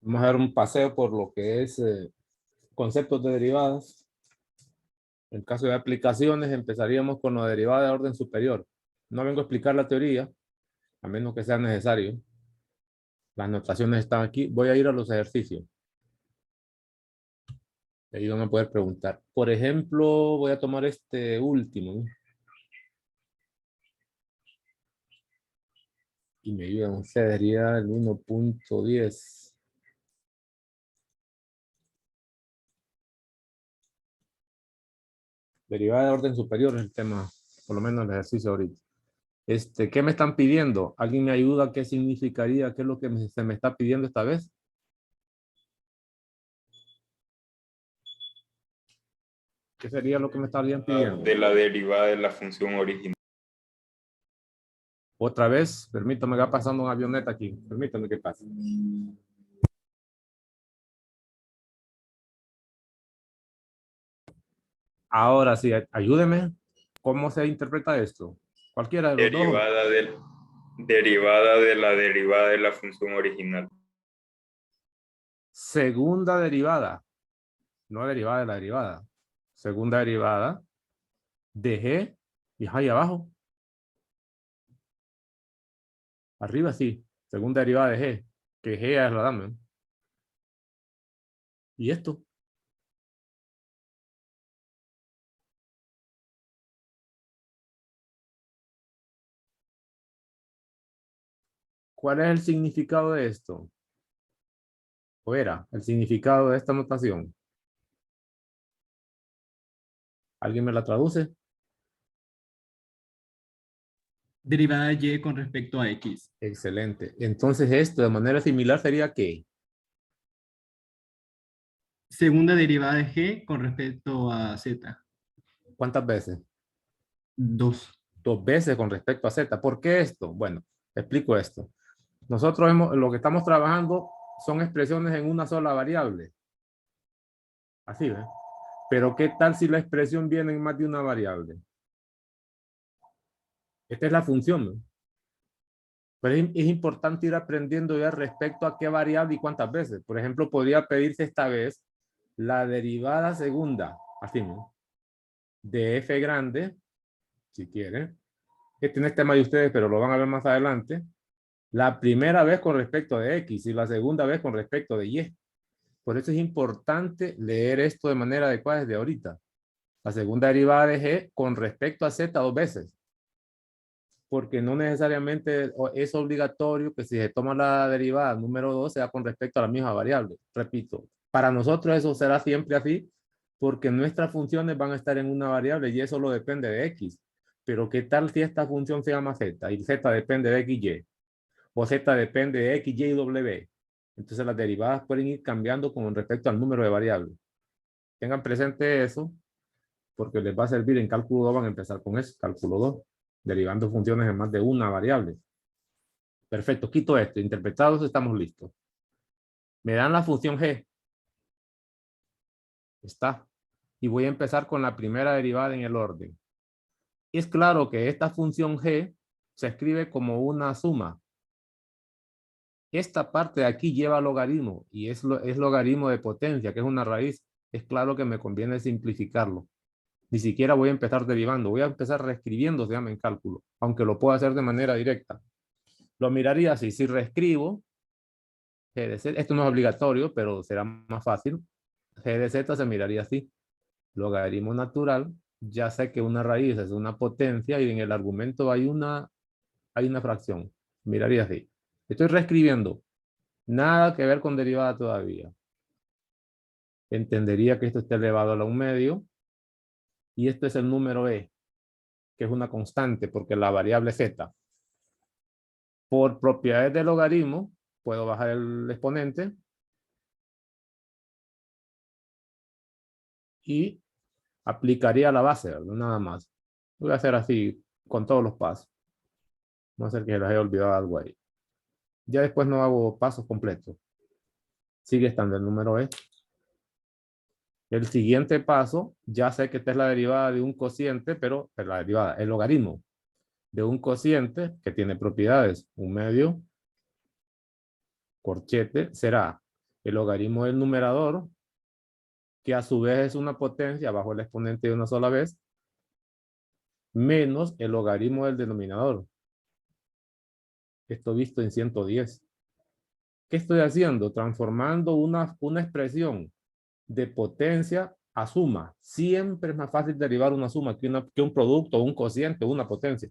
Vamos a dar un paseo por lo que es conceptos de derivadas. En caso de aplicaciones, empezaríamos con la derivada de orden superior. No vengo a explicar la teoría, a menos que sea necesario. Las notaciones están aquí. Voy a ir a los ejercicios. Ahí van a poder preguntar. Por ejemplo, voy a tomar este último, ¿no? Y me ayudan. Sería el 1.10. Derivada de orden superior es el tema, por lo menos el ejercicio ahorita. ¿Qué me están pidiendo? ¿Alguien me ayuda? ¿Qué significaría? ¿Qué es lo que se me está pidiendo esta vez? ¿Qué sería lo que me estarían pidiendo? De la derivada de la función original. Otra vez, permítame, va pasando una avioneta aquí. Permítame que pase. Ahora sí, ayúdeme. ¿Cómo se interpreta esto? Cualquiera de los dos. Derivada de la derivada de la función original. Segunda derivada. No derivada de la derivada. Segunda derivada de G y ahí abajo. Arriba sí. Segunda derivada de G. Que G es la dama. ¿Y esto? ¿Cuál es el significado de esto? ¿O era el significado de esta notación? ¿Alguien me la traduce? Derivada de y con respecto a x. Excelente. Entonces esto de manera similar sería ¿qué? Segunda derivada de g con respecto a z. ¿Cuántas veces? 2. Dos veces con respecto a Z. ¿Por qué esto? Bueno, explico esto. Nosotros lo que estamos trabajando son expresiones en una sola variable. Así, ¿ves? Pero ¿qué tal si la expresión viene en más de una variable? Esta es la función, ¿no? Pero es importante ir aprendiendo ya respecto a qué variable y cuántas veces. Por ejemplo, podría pedirse esta vez la derivada segunda, así, ¿no? De f grande, si quieren. Este no es tema de ustedes, pero lo van a ver más adelante. La primera vez con respecto de X y la segunda vez con respecto de Y. Por eso es importante leer esto de manera adecuada desde ahorita. La segunda derivada de G con respecto a Z dos veces. Porque no necesariamente es obligatorio que si se toma la derivada número 2 sea con respecto a la misma variable. Repito, para nosotros eso será siempre así porque nuestras funciones van a estar en una variable y eso lo depende de X. Pero ¿qué tal si esta función se llama Z y Z depende de X, Y? O Z depende de X, Y y W. Entonces las derivadas pueden ir cambiando con respecto al número de variables. Tengan presente eso porque les va a servir en cálculo 2, van a empezar con eso, cálculo 2, derivando funciones en más de una variable. Perfecto, quito esto, interpretados, estamos listos. Me dan la función G. Está. Y voy a empezar con la primera derivada en el orden. Y es claro que esta función G se escribe como una suma. Esta parte de aquí lleva logaritmo y es logaritmo de potencia, que es una raíz. Es claro que me conviene simplificarlo. Ni siquiera voy a empezar derivando, voy a empezar reescribiendo, se llama en cálculo, aunque lo puedo hacer de manera directa. Lo miraría así, si reescribo G de Z, esto no es obligatorio, pero será más fácil. G de Z se miraría así, logaritmo natural, ya sé que una raíz es una potencia y en el argumento hay una fracción, miraría así. Estoy reescribiendo, nada que ver con derivada todavía. Entendería que esto está elevado a la 1/2 y esto es el número e, que es una constante porque la variable z. Por propiedades del logaritmo, puedo bajar el exponente y aplicaría la base, ¿verdad? Nada más. Voy a hacer así con todos los pasos. No ser que se les haya olvidado algo ahí. Ya después no hago pasos completos. Sigue estando el número e. El siguiente paso, ya sé que esta es la derivada de un cociente, pero la derivada, el logaritmo de un cociente que tiene propiedades 1/2 corchete será el logaritmo del numerador, que a su vez es una potencia bajo el exponente de una sola vez, menos el logaritmo del denominador. Esto visto en 110. ¿Qué estoy haciendo? Transformando una expresión de potencia a suma. Siempre es más fácil derivar una suma que un producto, un cociente, una potencia.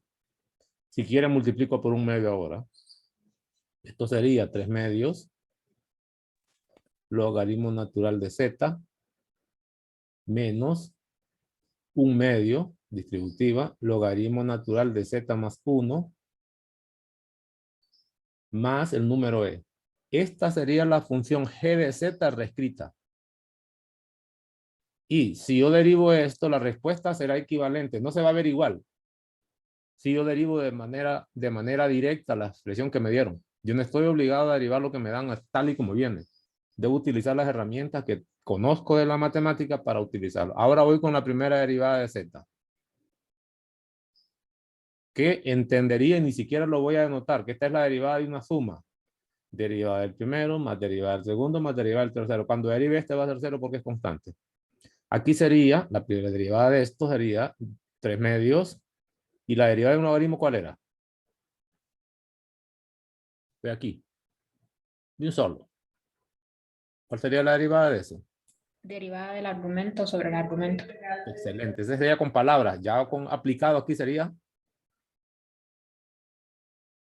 Si quiere, multiplico por 1/2 ahora. Esto sería 3/2 logaritmo natural de z menos 1/2 distributiva logaritmo natural de z más 1 más el número e. Esta sería la función g de z reescrita. Y si yo derivo esto, la respuesta será equivalente. No se va a ver igual. Si yo derivo de manera directa la expresión que me dieron. Yo no estoy obligado a derivar lo que me dan tal y como viene. Debo utilizar las herramientas que conozco de la matemática para utilizarlo. Ahora voy con la primera derivada de z. Que entendería y ni siquiera lo voy a denotar, que esta es la derivada de una suma. Derivada del primero, más derivada del segundo, más derivada del tercero. Cuando derive este va a ser 0 porque es constante. Aquí sería, la primera derivada de esto sería 3/2. ¿Y la derivada de un logaritmo cuál era? Ve aquí. De un solo. ¿Cuál sería la derivada de eso? Derivada del argumento sobre el argumento. Excelente. Ese sería con palabras. Ya con aplicado aquí sería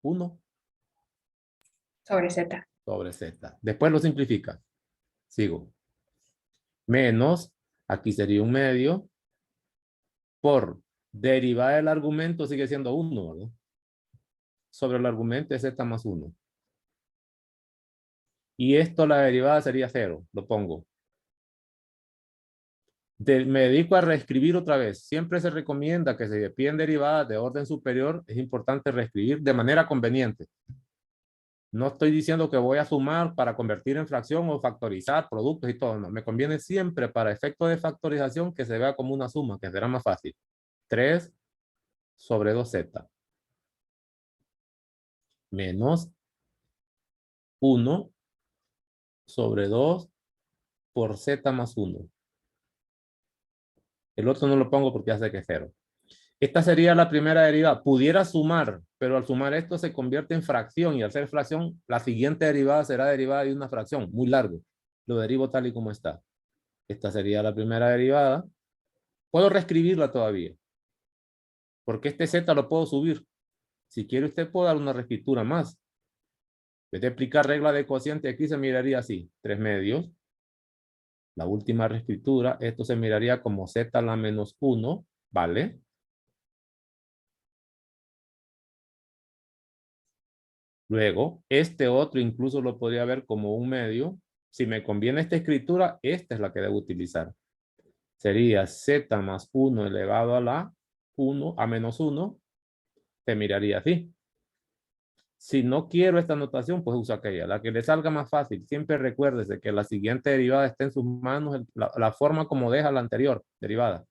1 Sobre z. sobre z. Después lo simplifica. Sigo. Menos, aquí sería 1/2 por derivada del argumento sigue siendo 1, ¿verdad? Sobre el argumento es z más 1. Y esto la derivada sería 0. Lo pongo. Me dedico a reescribir otra vez. Siempre se recomienda que se piden derivadas de orden superior. Es importante reescribir de manera conveniente. No estoy diciendo que voy a sumar para convertir en fracción o factorizar productos y todo. No, me conviene siempre para efecto de factorización que se vea como una suma, que será más fácil. 3 sobre 2z. Menos 1 sobre 2 por z más 1. El otro no lo pongo porque ya sé que es 0. Esta sería la primera derivada. Pudiera sumar, pero al sumar esto se convierte en fracción y al ser fracción, la siguiente derivada será derivada de una fracción, muy largo. Lo derivo tal y como está. Esta sería la primera derivada. Puedo reescribirla todavía, porque este z lo puedo subir. Si quiere usted puede dar una reescritura más. En vez de aplicar regla de cociente, aquí se miraría así, 3/2. La última reescritura, esto se miraría como z a la menos 1, ¿vale? Luego, este otro incluso lo podría ver como 1/2. Si me conviene esta escritura, esta es la que debo utilizar. Sería z más 1 elevado a la 1 a menos 1. Se miraría así. Si no quiero esta notación, pues uso aquella. La que le salga más fácil. Siempre recuérdese que la siguiente derivada está en sus manos, la forma como deja la anterior derivada.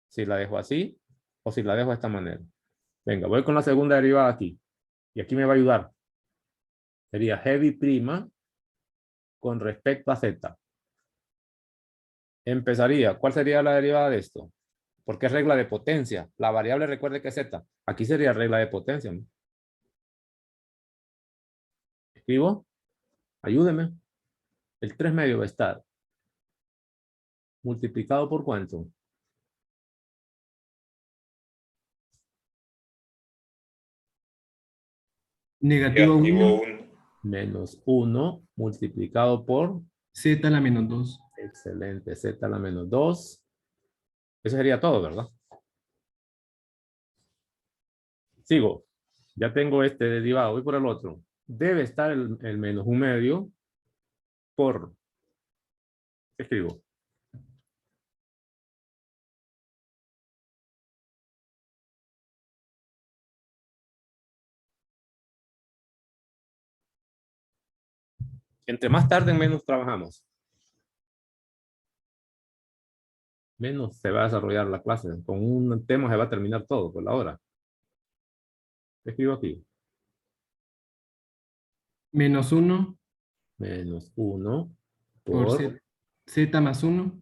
Si la dejo así o si la dejo de esta manera. Venga, voy con la segunda derivada aquí. Y aquí me va a ayudar. Sería heavy prima con respecto a z. Empezaría. ¿Cuál sería la derivada de esto? Porque es regla de potencia. La variable recuerde que es z. Aquí sería regla de potencia, ¿no? Escribo. Ayúdeme. El 3/2 va a estar multiplicado por ¿cuánto? Negativo Negativo 1, 1. Menos 1 multiplicado por, z a la menos 2. excelente, z a la menos 2. Eso sería todo, ¿verdad? Sigo. Ya tengo este derivado. Voy por el otro. Debe estar el menos 1/2 por, escribo, entre más tarde, menos trabajamos. Menos se va a desarrollar la clase. Con un tema se va a terminar todo por la hora. Escribo aquí. Menos 1 Menos 1 por por z más 1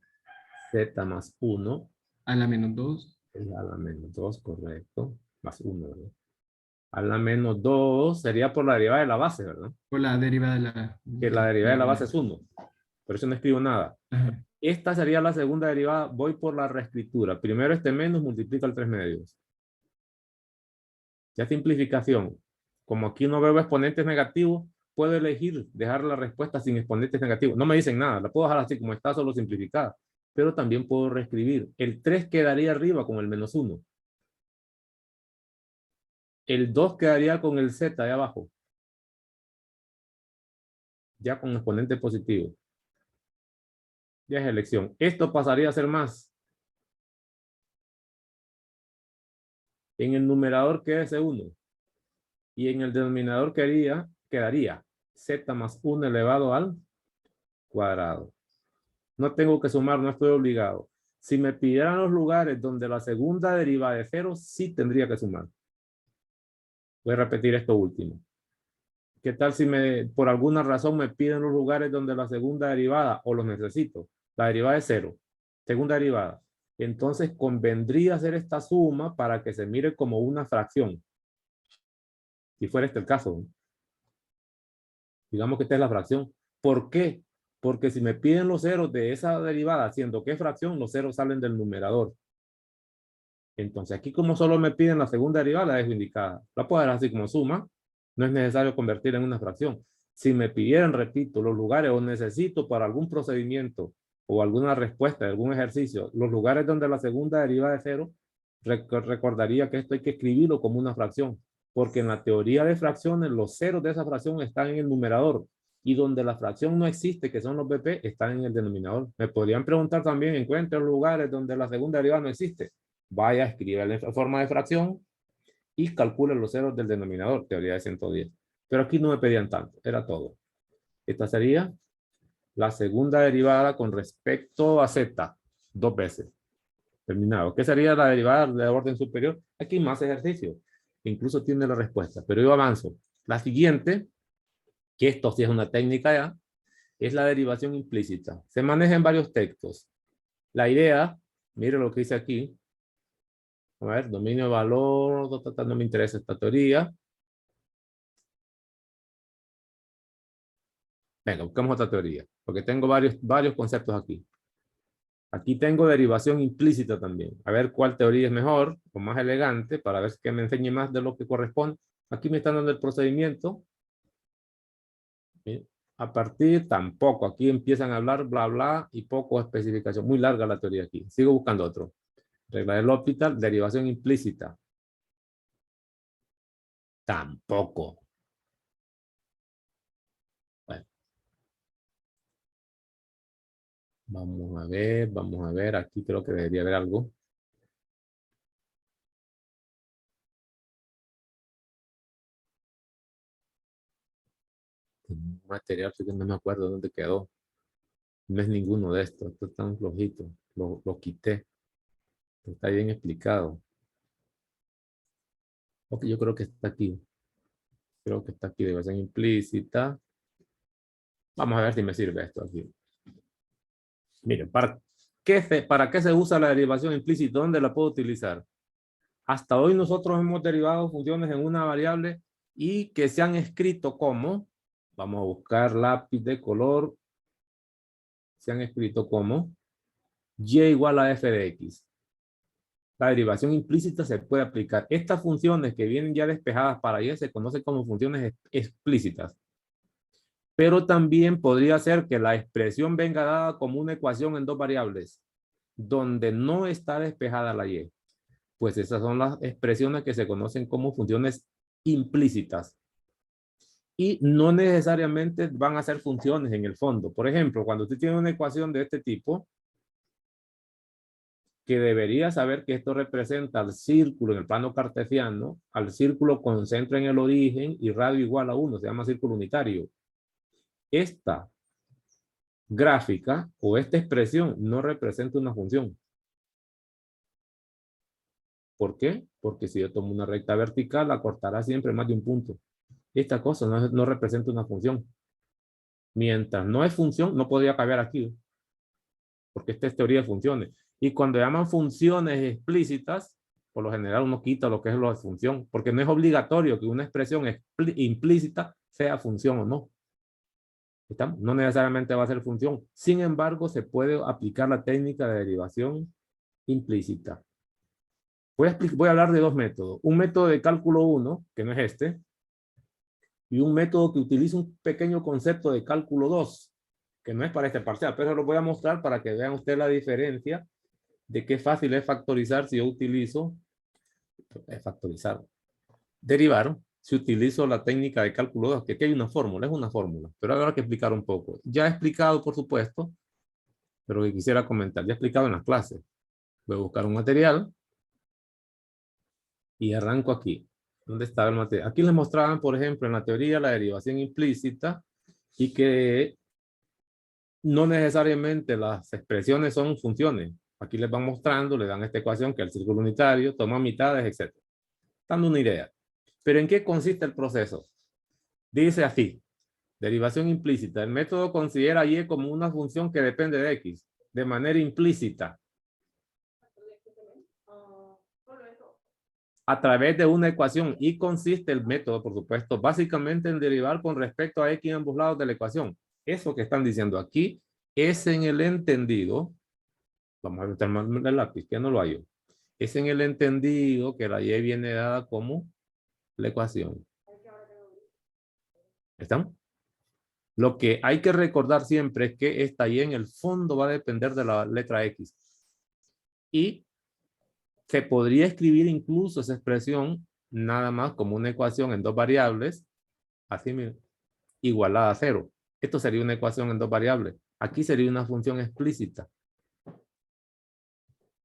z más 1 a la menos 2 a la menos 2, correcto. Más 1, ¿verdad? A la menos 2 sería por la derivada de la base, ¿verdad? por la derivada de la... Que la derivada de la base de- es 1. Por eso no escribo nada. Ajá. Esta sería la segunda derivada. Voy por la reescritura. Primero este menos multiplica el 3 medios. Ya simplificación. Como aquí no veo exponentes negativos, puedo elegir dejar la respuesta sin exponentes negativos. No me dicen nada. La puedo dejar así como está, solo simplificada. Pero también puedo reescribir. El 3 quedaría arriba con el menos 1. El 2 quedaría con el z de abajo. Ya con exponente positivo. Ya es elección. Esto pasaría a ser más. En el numerador queda ese 1. Y en el denominador quedaría z más 1 elevado al cuadrado. No tengo que sumar, no estoy obligado. Si me pidieran los lugares donde la segunda deriva de 0, sí tendría que sumar. Voy a repetir esto último. ¿Qué tal si por alguna razón me piden los lugares donde la segunda derivada, o los necesito? La derivada es 0, segunda derivada. Entonces convendría hacer esta suma para que se mire como una fracción. Si fuera este el caso. Digamos que esta es la fracción. ¿Por qué? Porque si me piden los ceros de esa derivada, siendo que es fracción, los ceros salen del numerador. Entonces aquí como solo me piden la segunda derivada, la dejo indicada. La puedo dar así como suma. No es necesario convertir en una fracción. Si me pidieran, repito, los lugares o necesito para algún procedimiento o alguna respuesta de algún ejercicio, los lugares donde la segunda deriva de 0, recordaría que esto hay que escribirlo como una fracción. Porque en la teoría de fracciones, los ceros de esa fracción están en el numerador. Y donde la fracción no existe, que son los BP, están en el denominador. Me podrían preguntar también, encuentre lugares donde la segunda derivada no existe. Vaya, escribe la forma de fracción y calcule los ceros del denominador, teoría de 110. Pero aquí no me pedían tanto, era todo. Esta sería la segunda derivada con respecto a z, 2 veces. Terminado. ¿Qué sería la derivada de orden superior? Aquí más ejercicio. Incluso tiene la respuesta, pero yo avanzo. La siguiente, que esto sí es una técnica ya, es la derivación implícita. Se maneja en varios textos. La idea, mire lo que dice aquí. A ver, dominio de valor, no me interesa esta teoría. Venga, buscamos otra teoría, porque tengo varios conceptos aquí. Aquí tengo derivación implícita también. A ver cuál teoría es mejor o más elegante para ver que me enseñe más de lo que corresponde. Aquí me están dando el procedimiento. ¿Sí? A partir tampoco. Aquí empiezan a hablar bla bla y poco especificación. Muy larga la teoría aquí. Sigo buscando otro. Regla del L'Hopital, derivación implícita. Tampoco. Bueno, vamos a ver. Aquí creo que debería haber algo. Un material que no me acuerdo dónde quedó. No es ninguno de estos. Estos están flojitos. Lo quité. Está bien explicado. Ok, yo creo que está aquí. Creo que está aquí. Derivación implícita. Vamos a ver si me sirve esto aquí. Miren, ¿para qué se usa la derivación implícita? ¿Dónde la puedo utilizar? Hasta hoy nosotros hemos derivado funciones en una variable y que se han escrito como, vamos a buscar lápiz de color, se han escrito como y igual a f de x. La derivación implícita se puede aplicar. Estas funciones que vienen ya despejadas para y se conocen como funciones explícitas. Pero también podría ser que la expresión venga dada como una ecuación en dos variables, donde no está despejada la y. Pues esas son las expresiones que se conocen como funciones implícitas. Y no necesariamente van a ser funciones en el fondo. Por ejemplo, cuando usted tiene una ecuación de este tipo, que debería saber que esto representa al círculo en el plano cartesiano, al círculo con centro en el origen y radio igual a 1, se llama círculo unitario. Esta gráfica o esta expresión no representa una función. ¿Por qué? Porque si yo tomo una recta vertical, la cortará siempre más de un punto. Esta cosa no representa una función. Mientras no es función, no podría caber aquí, porque esta es teoría de funciones. Y cuando llaman funciones explícitas, por lo general uno quita lo que es lo de función, porque no es obligatorio que una expresión implícita sea función o no. ¿Estamos? No necesariamente va a ser función. Sin embargo, se puede aplicar la técnica de derivación implícita. Voy a hablar de dos métodos. Un método de cálculo 1, que no es este, y un método que utiliza un pequeño concepto de cálculo 2, que no es para este parcial, pero lo voy a mostrar para que vean ustedes la diferencia de qué fácil es factorizar si yo utilizo factorizar, derivar, si utilizo la técnica de cálculo 2, que aquí hay una fórmula, es una fórmula, pero ahora hay que explicar un poco. Ya he explicado, por supuesto, pero que quisiera comentar, ya he explicado en las clases. Voy a buscar un material y arranco aquí. ¿Dónde está el material? Aquí les mostraban, por ejemplo, en la teoría la derivación implícita y que no necesariamente las expresiones son funciones. Aquí les van mostrando, le dan esta ecuación que es el círculo unitario, toma mitades, etc. Dando una idea. Pero ¿en qué consiste el proceso? Dice así, derivación implícita. El método considera y como una función que depende de x, de manera implícita, a través de una ecuación, y consiste el método, por supuesto, básicamente en derivar con respecto a x en ambos lados de la ecuación. Eso que están diciendo aquí es en el entendido, vamos a meter el lápiz, que no lo hay. Es en el entendido que la y viene dada como la ecuación. ¿Están? Lo que hay que recordar siempre es que esta y en el fondo va a depender de la letra x. Y se podría escribir incluso esa expresión nada más como una ecuación en dos variables, así mismo, igualada a 0. Esto sería una ecuación en dos variables. Aquí sería una función explícita.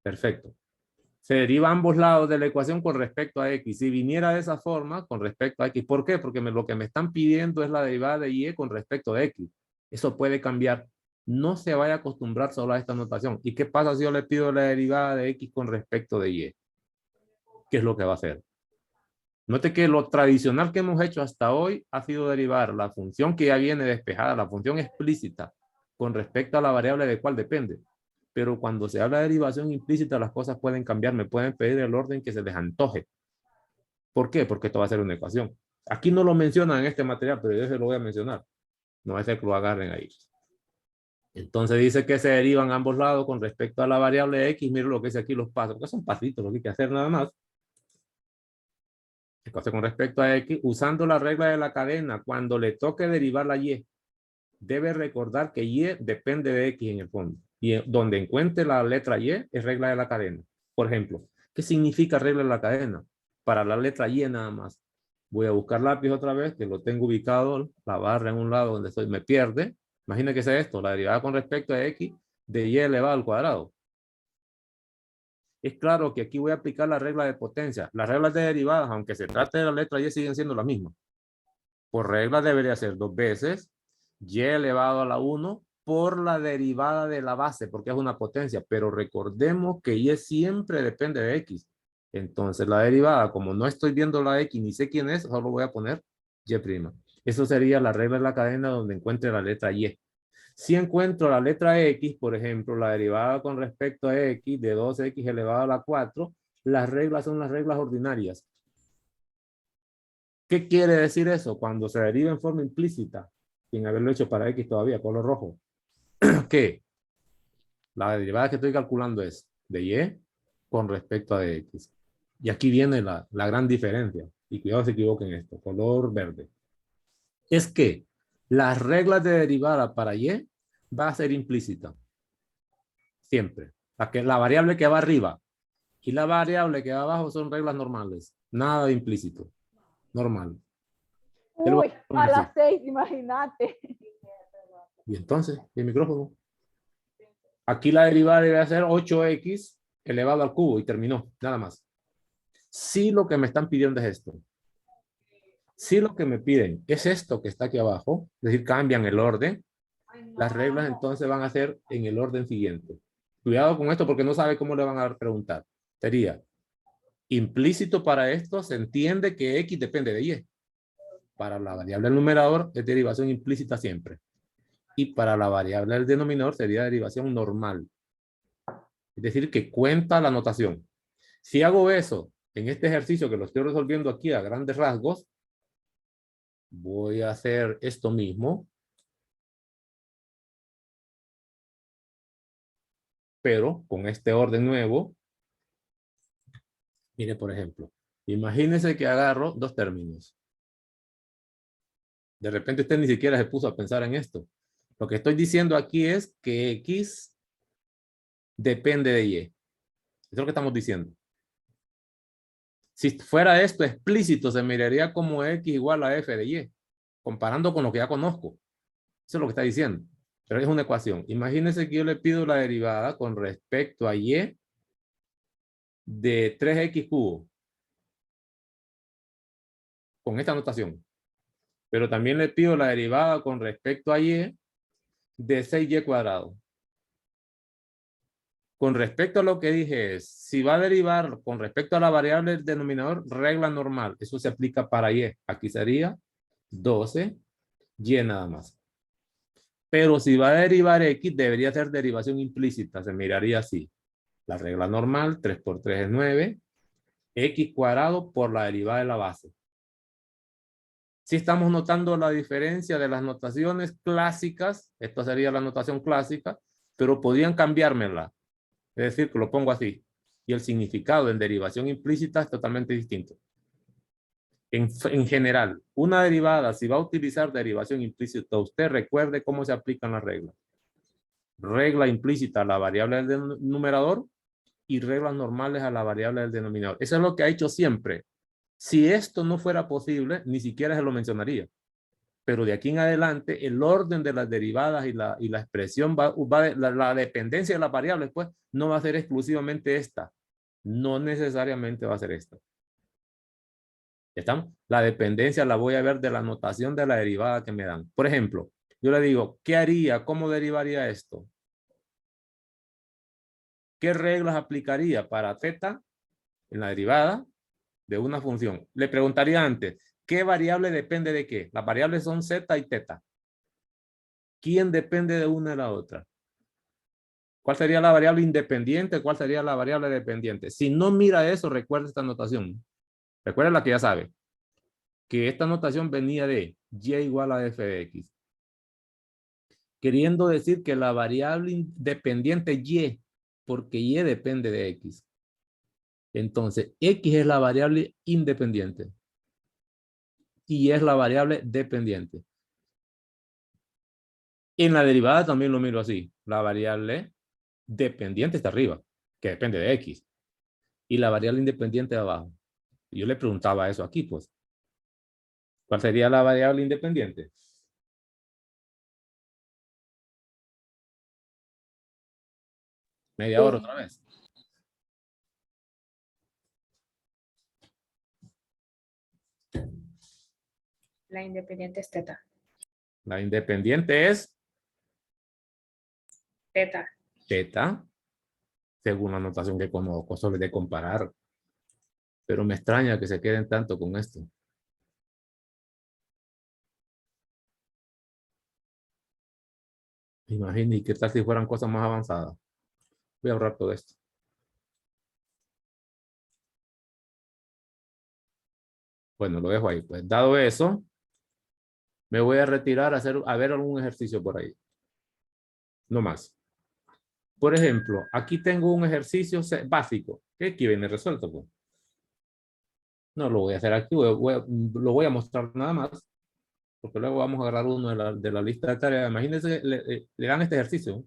Perfecto. Se deriva a ambos lados de la ecuación con respecto a x. Si viniera de esa forma, con respecto a x. ¿Por qué? Porque lo que me están pidiendo es la derivada de y con respecto a x. Eso puede cambiar. No se vaya a acostumbrar solo a esta notación. ¿Y qué pasa si yo le pido la derivada de x con respecto de y? ¿Qué es lo que va a hacer? Note que lo tradicional que hemos hecho hasta hoy ha sido derivar la función que ya viene despejada, la función explícita, con respecto a la variable de cuál depende. Pero cuando se habla de derivación implícita, las cosas pueden cambiar. Me pueden pedir el orden que se les antoje. ¿Por qué? Porque esto va a ser una ecuación. Aquí no lo mencionan en este material, pero yo se lo voy a mencionar. No va a ser que lo agarren ahí. Entonces dice que se derivan ambos lados con respecto a la variable x. Miren lo que dice aquí los pasos, porque son pasitos lo que hay que hacer nada más. Entonces, con respecto a x, usando la regla de la cadena, cuando le toque derivar la y, debe recordar que y depende de x en el fondo. Y donde encuentre la letra y es regla de la cadena. Por ejemplo, ¿qué significa regla de la cadena? Para la letra y nada más. Voy a buscar lápiz otra vez, que lo tengo ubicado, la barra en un lado donde estoy, me pierde. Imagina que sea esto, la derivada con respecto a x de y elevado al cuadrado. Es claro que aquí voy a aplicar la regla de potencia. Las reglas de derivadas, aunque se trate de la letra y, siguen siendo las mismas. Por regla debería ser 2 veces y elevado a la 1 por la derivada de la base, porque es una potencia. Pero recordemos que y siempre depende de x. Entonces la derivada, como no estoy viendo la x ni sé quién es, solo voy a poner y'. Eso sería la regla de la cadena donde encuentre la letra y. Si encuentro la letra x, por ejemplo, la derivada con respecto a x de 2x elevado a la 4, las reglas son las reglas ordinarias. ¿Qué quiere decir eso? Cuando se deriva en forma implícita, sin haberlo hecho para x todavía, color rojo, que la derivada que estoy calculando es de y con respecto a x. Y aquí viene la gran diferencia. Y cuidado si equivoquen esto, color verde. Es que las reglas de derivada para y va a ser implícita. Siempre. La variable que va arriba y la variable que va abajo son reglas normales. Nada de implícito. Normal. Uy, a las 6, imagínate. Y entonces, el micrófono. Aquí la derivada debe ser 8x elevado al cubo y terminó. Nada más. Si lo que me están pidiendo es esto. Si lo que me piden es esto que está aquí abajo, es decir, cambian el orden, las reglas entonces van a ser en el orden siguiente. Cuidado con esto porque no sabe cómo le van a preguntar. Sería implícito para esto, se entiende que x depende de y. Para la variable del numerador es derivación implícita siempre. Y para la variable del denominador sería derivación normal. Es decir, que cuenta la notación. Si hago eso en este ejercicio que lo estoy resolviendo aquí a grandes rasgos, voy a hacer esto mismo. Pero con este orden nuevo, mire, por ejemplo, imagínese que agarro dos términos. De repente usted ni siquiera se puso a pensar en esto. Lo que estoy diciendo aquí es que X depende de Y. Eso es lo que estamos diciendo. Si fuera esto explícito, se miraría como X igual a F de Y, comparando con lo que ya conozco. Eso es lo que está diciendo. Pero es una ecuación. Imagínese que yo le pido la derivada con respecto a Y de 3X cubo. Con esta notación. Pero también le pido la derivada con respecto a Y de 6Y cuadrado. Con respecto a lo que dije es, si va a derivar con respecto a la variable del denominador, regla normal. Eso se aplica para Y. Aquí sería 12Y nada más. Pero si va a derivar X, debería ser derivación implícita. Se miraría así. La regla normal, 3 por 3 es 9. X cuadrado por la derivada de la base. Si estamos notando la diferencia de las notaciones clásicas, esta sería la notación clásica, pero podían cambiármela. Es decir, que lo pongo así. Y el significado en derivación implícita es totalmente distinto. En general, una derivada, si va a utilizar derivación implícita, usted recuerde cómo se aplican las reglas. Regla implícita a la variable del numerador y reglas normales a la variable del denominador. Eso es lo que ha hecho siempre. Si esto no fuera posible, ni siquiera se lo mencionaría. Pero de aquí en adelante, el orden de las derivadas y la expresión, la dependencia de las variables, pues, no va a ser exclusivamente esta. No necesariamente va a ser esta. ¿Estamos? La dependencia la voy a ver de la notación de la derivada que me dan. Por ejemplo, yo le digo, ¿qué haría? ¿Cómo derivaría esto? ¿Qué reglas aplicaría para θ en la derivada de una función? Le preguntaría antes, ¿qué variable depende de qué? Las variables son z y θ. ¿Quién depende de una de la otra? ¿Cuál sería la variable independiente? ¿Cuál sería la variable dependiente? Si no mira eso, recuerda esta notación. Recuerda la que ya sabe. Que esta notación venía de y igual a f de x. Queriendo decir que la variable independiente y, porque y depende de x. Entonces, x es la variable independiente. Y es la variable dependiente. En la derivada también lo miro así. La variable dependiente está arriba, que depende de x. Y la variable independiente de abajo. Yo le preguntaba eso aquí, pues. ¿Cuál sería la variable independiente? Media hora otra vez. La independiente es teta. La independiente es Teta. θ, según la notación que conozco, sobre de comparar. Pero me extraña que se queden tanto con esto. Imagínate, ¿qué tal si fueran cosas más avanzadas? Voy a ahorrar todo esto. Bueno, lo dejo ahí. Pues dado eso, me voy a retirar a ver algún ejercicio por ahí. No más. Por ejemplo, aquí tengo un ejercicio básico. Que aquí viene resuelto, pues. No lo voy a hacer aquí, lo voy a mostrar nada más, porque luego vamos a agarrar uno de la lista de tareas. Imagínense, le dan este ejercicio.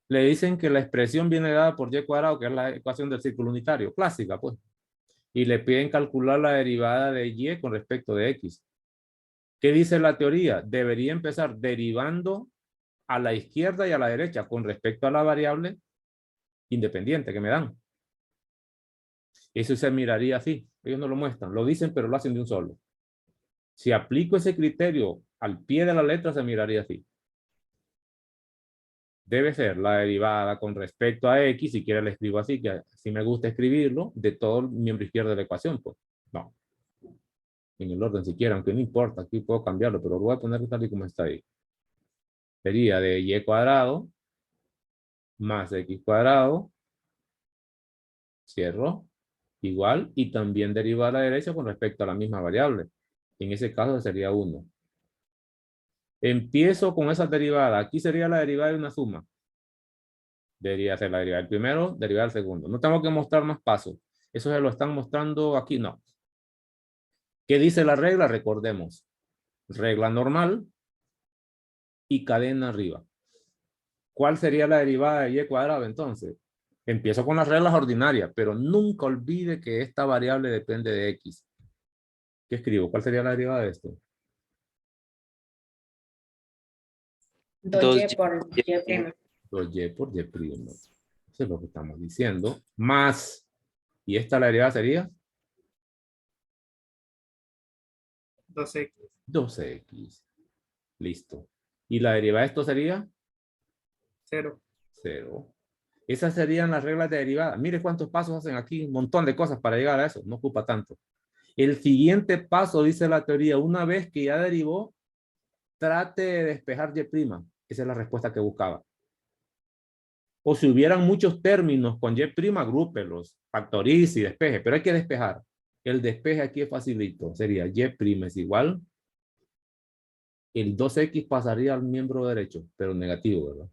Le dicen que la expresión viene dada por y cuadrado, que es la ecuación del círculo unitario, clásica, pues. Y le piden calcular la derivada de y con respecto de x. ¿Qué dice la teoría? Debería empezar derivando a la izquierda y a la derecha con respecto a la variable independiente que me dan. Eso se miraría así. Ellos no lo muestran. Lo dicen, pero lo hacen de un solo. Si aplico ese criterio al pie de la letra, se miraría así. Debe ser la derivada con respecto a x, si quiere le escribo así, que si me gusta escribirlo, de todo el miembro izquierdo de la ecuación, pues. No. En el orden siquiera, aunque no importa, aquí puedo cambiarlo, pero lo voy a poner tal y como está ahí. Sería de y cuadrado más x cuadrado, cierro, igual, y también derivar a la derecha con respecto a la misma variable. En ese caso sería 1. Empiezo con esa derivada. Aquí sería la derivada de una suma. Debería ser la derivada del primero, derivada del segundo. No tengo que mostrar más pasos. Eso se lo están mostrando aquí, no. ¿Qué dice la regla? Recordemos. Regla normal y cadena arriba. ¿Cuál sería la derivada de y cuadrado entonces? Empiezo con las reglas ordinarias, pero nunca olvide que esta variable depende de x. ¿Qué escribo? ¿Cuál sería la derivada de esto? 2y por y prima. 2y por y primo. Eso es lo que estamos diciendo. Más. ¿Y esta la derivada sería? 2x. 12x. Listo. ¿Y la derivada de esto sería? 0. 0. Esas serían las reglas de derivada. Mire cuántos pasos hacen aquí. Un montón de cosas para llegar a eso. No ocupa tanto. El siguiente paso, dice la teoría, una vez que ya derivó, trate de despejar y'. Esa es la respuesta que buscaba. O si hubieran muchos términos con y', agrúpelos, factorice y despeje, pero hay que despejar. El despeje aquí es facilito. Sería y' es igual. El 2x pasaría al miembro derecho, pero negativo, ¿verdad?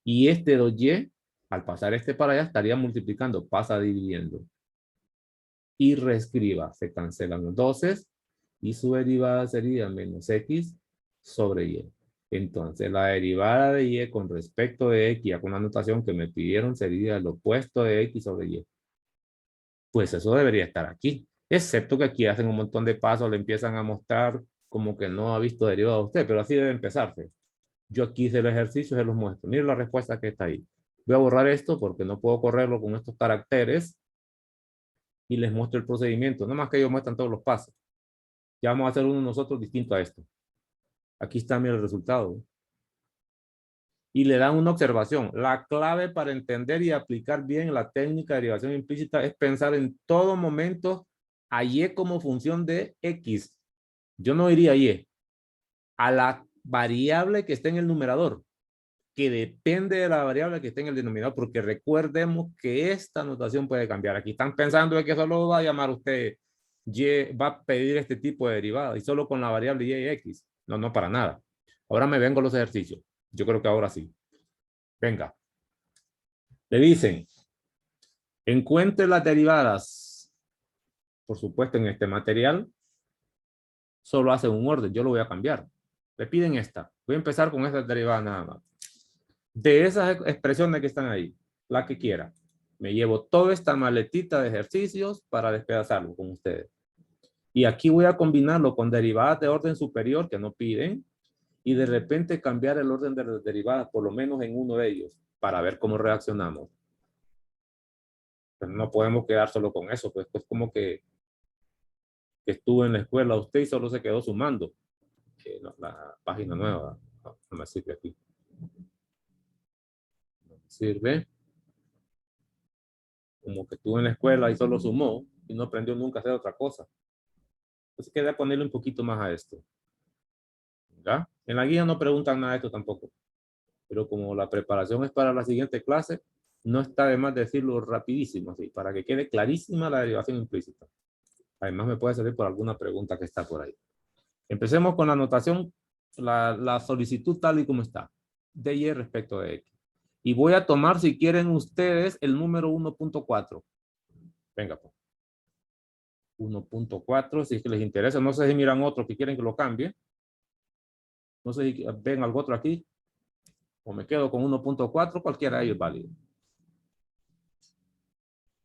Y este 2y, al pasar este para allá, estaría multiplicando, pasa dividiendo. Y reescriba, se cancelan los 12 y su derivada sería menos x sobre y. Entonces, la derivada de y con respecto de x, con una notación que me pidieron, sería el opuesto de x sobre y. Pues eso debería estar aquí. Excepto que aquí hacen un montón de pasos, le empiezan a mostrar como que no ha visto derivada usted, pero así debe empezarse. Yo aquí hice el ejercicio, se los muestro. Miren la respuesta que está ahí. Voy a borrar esto porque no puedo correrlo con estos caracteres y les muestro el procedimiento. No más que ellos muestran todos los pasos. Ya vamos a hacer uno nosotros distinto a esto. Aquí está el resultado. Y le dan una observación. La clave para entender y aplicar bien la técnica de derivación implícita es pensar en todo momento a y como función de x. Yo no diría y, a la variable que esté en el numerador, que depende de la variable que esté en el denominador, porque recordemos que esta notación puede cambiar. Aquí están pensando de que solo va a llamar usted y, va a pedir este tipo de derivada y solo con la variable y x. No, no para nada. Ahora me vengo a los ejercicios. Yo creo que ahora sí. Venga. Le dicen, encuentre las derivadas. Por supuesto, en este material solo hacen un orden. Yo lo voy a cambiar. Le piden esta. Voy a empezar con esta derivada nada más. De esas expresiones que están ahí, la que quiera. Me llevo toda esta maletita de ejercicios para despedazarlo con ustedes. Y aquí voy a combinarlo con derivadas de orden superior que no piden y de repente cambiar el orden de las derivadas, por lo menos en uno de ellos, para ver cómo reaccionamos. Pero no podemos quedar solo con eso, pues es como que estuvo en la escuela usted y solo se quedó sumando. No, la página nueva no me sirve aquí. No me sirve. Como que estuvo en la escuela y solo sumó y no aprendió nunca a hacer otra cosa. Entonces queda ponerle un poquito más a esto. ¿Ya? En la guía no preguntan nada de esto tampoco. Pero como la preparación es para la siguiente clase, no está de más decirlo rapidísimo, así, para que quede clarísima la derivación implícita. Además me puede salir por alguna pregunta que está por ahí. Empecemos con la anotación, la solicitud tal y como está. De y respecto de x. Y voy a tomar, si quieren ustedes, el número 1.4. Venga, pues. 1.4, si es que les interesa. No sé si miran otro que quieren que lo cambie. No sé si ven algo otro aquí. O me quedo con 1.4, cualquiera de ellos es válido.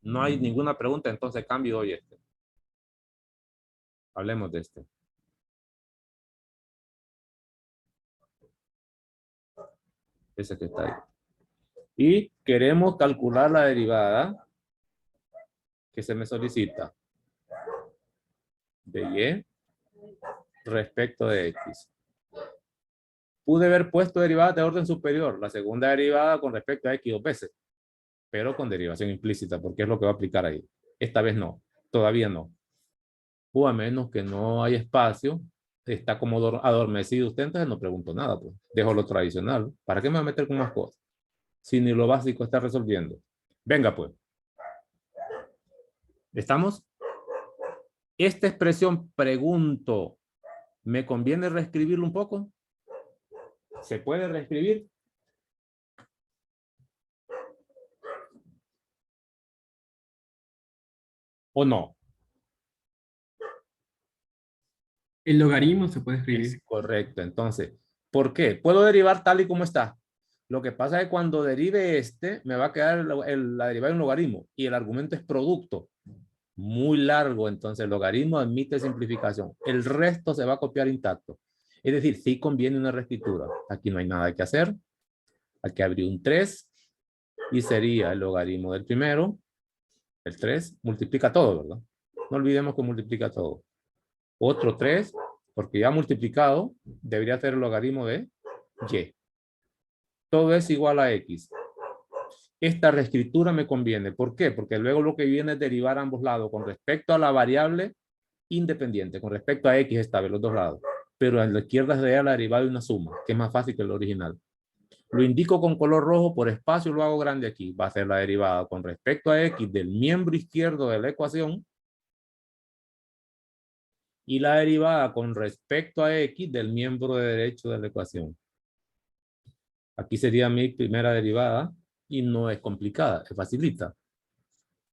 No hay ninguna pregunta, entonces cambio hoy este. Hablemos de este. Ese que está ahí. Y queremos calcular la derivada que se me solicita de y respecto de x. Pude haber puesto derivadas de orden superior, la segunda derivada con respecto a x 2 veces, pero con derivación implícita, porque es lo que va a aplicar ahí. Esta vez no, todavía no. O a menos que no haya espacio está como adormecido usted, entonces no pregunto nada, pues. Dejo lo tradicional. ¿Para qué me voy a meter con más cosas? Si ni lo básico está resolviendo. Venga, pues. ¿Estamos? Esta expresión pregunto, ¿me conviene reescribirlo un poco? ¿Se puede reescribir? ¿O no? El logaritmo se puede escribir. Es correcto. Entonces, ¿por qué? Puedo derivar tal y como está. Lo que pasa es que cuando derive este, me va a quedar la derivada de un logaritmo y el argumento es producto. Muy largo, entonces el logaritmo admite simplificación. El resto se va a copiar intacto. Es decir, sí conviene una reescritura. Aquí no hay nada que hacer. Aquí habría un 3 y sería el logaritmo del primero. El 3 multiplica todo, ¿verdad? No olvidemos que multiplica todo. Otro 3, porque ya multiplicado, debería ser el logaritmo de y. Todo es igual a x. Esta reescritura me conviene. ¿Por qué? Porque luego lo que viene es derivar a ambos lados con respecto a la variable independiente, con respecto a x esta vez, los dos lados. Pero en la izquierda sería la derivada de una suma, que es más fácil que el original. Lo indico con color rojo por espacio, lo hago grande aquí. Va a ser la derivada con respecto a x del miembro izquierdo de la ecuación y la derivada con respecto a x del miembro derecho de la ecuación. Aquí sería mi primera derivada y no es complicada, es facilita.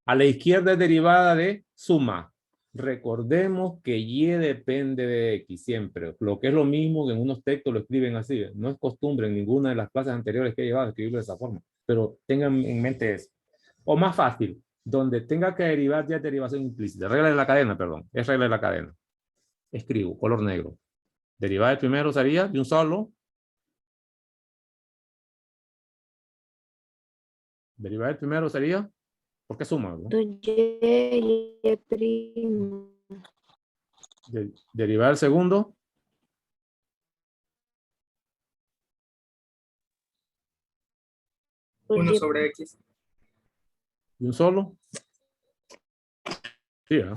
A la izquierda es derivada de suma. Recordemos que y depende de x siempre. Lo que es lo mismo que en unos textos lo escriben así. No es costumbre en ninguna de las clases anteriores que he llevado a escribirlo de esa forma. Pero tengan en mente eso. O más fácil, donde tenga que derivar ya es derivación implícita. Regla de la cadena, perdón. Es regla de la cadena. Escribo, color negro. Derivada del primero sería de un solo. Derivada del primero sería, ¿por qué suma? ¿No? Y primo. Derivada del segundo. Uno sobre X. ¿Y un solo? Sí, ¿eh?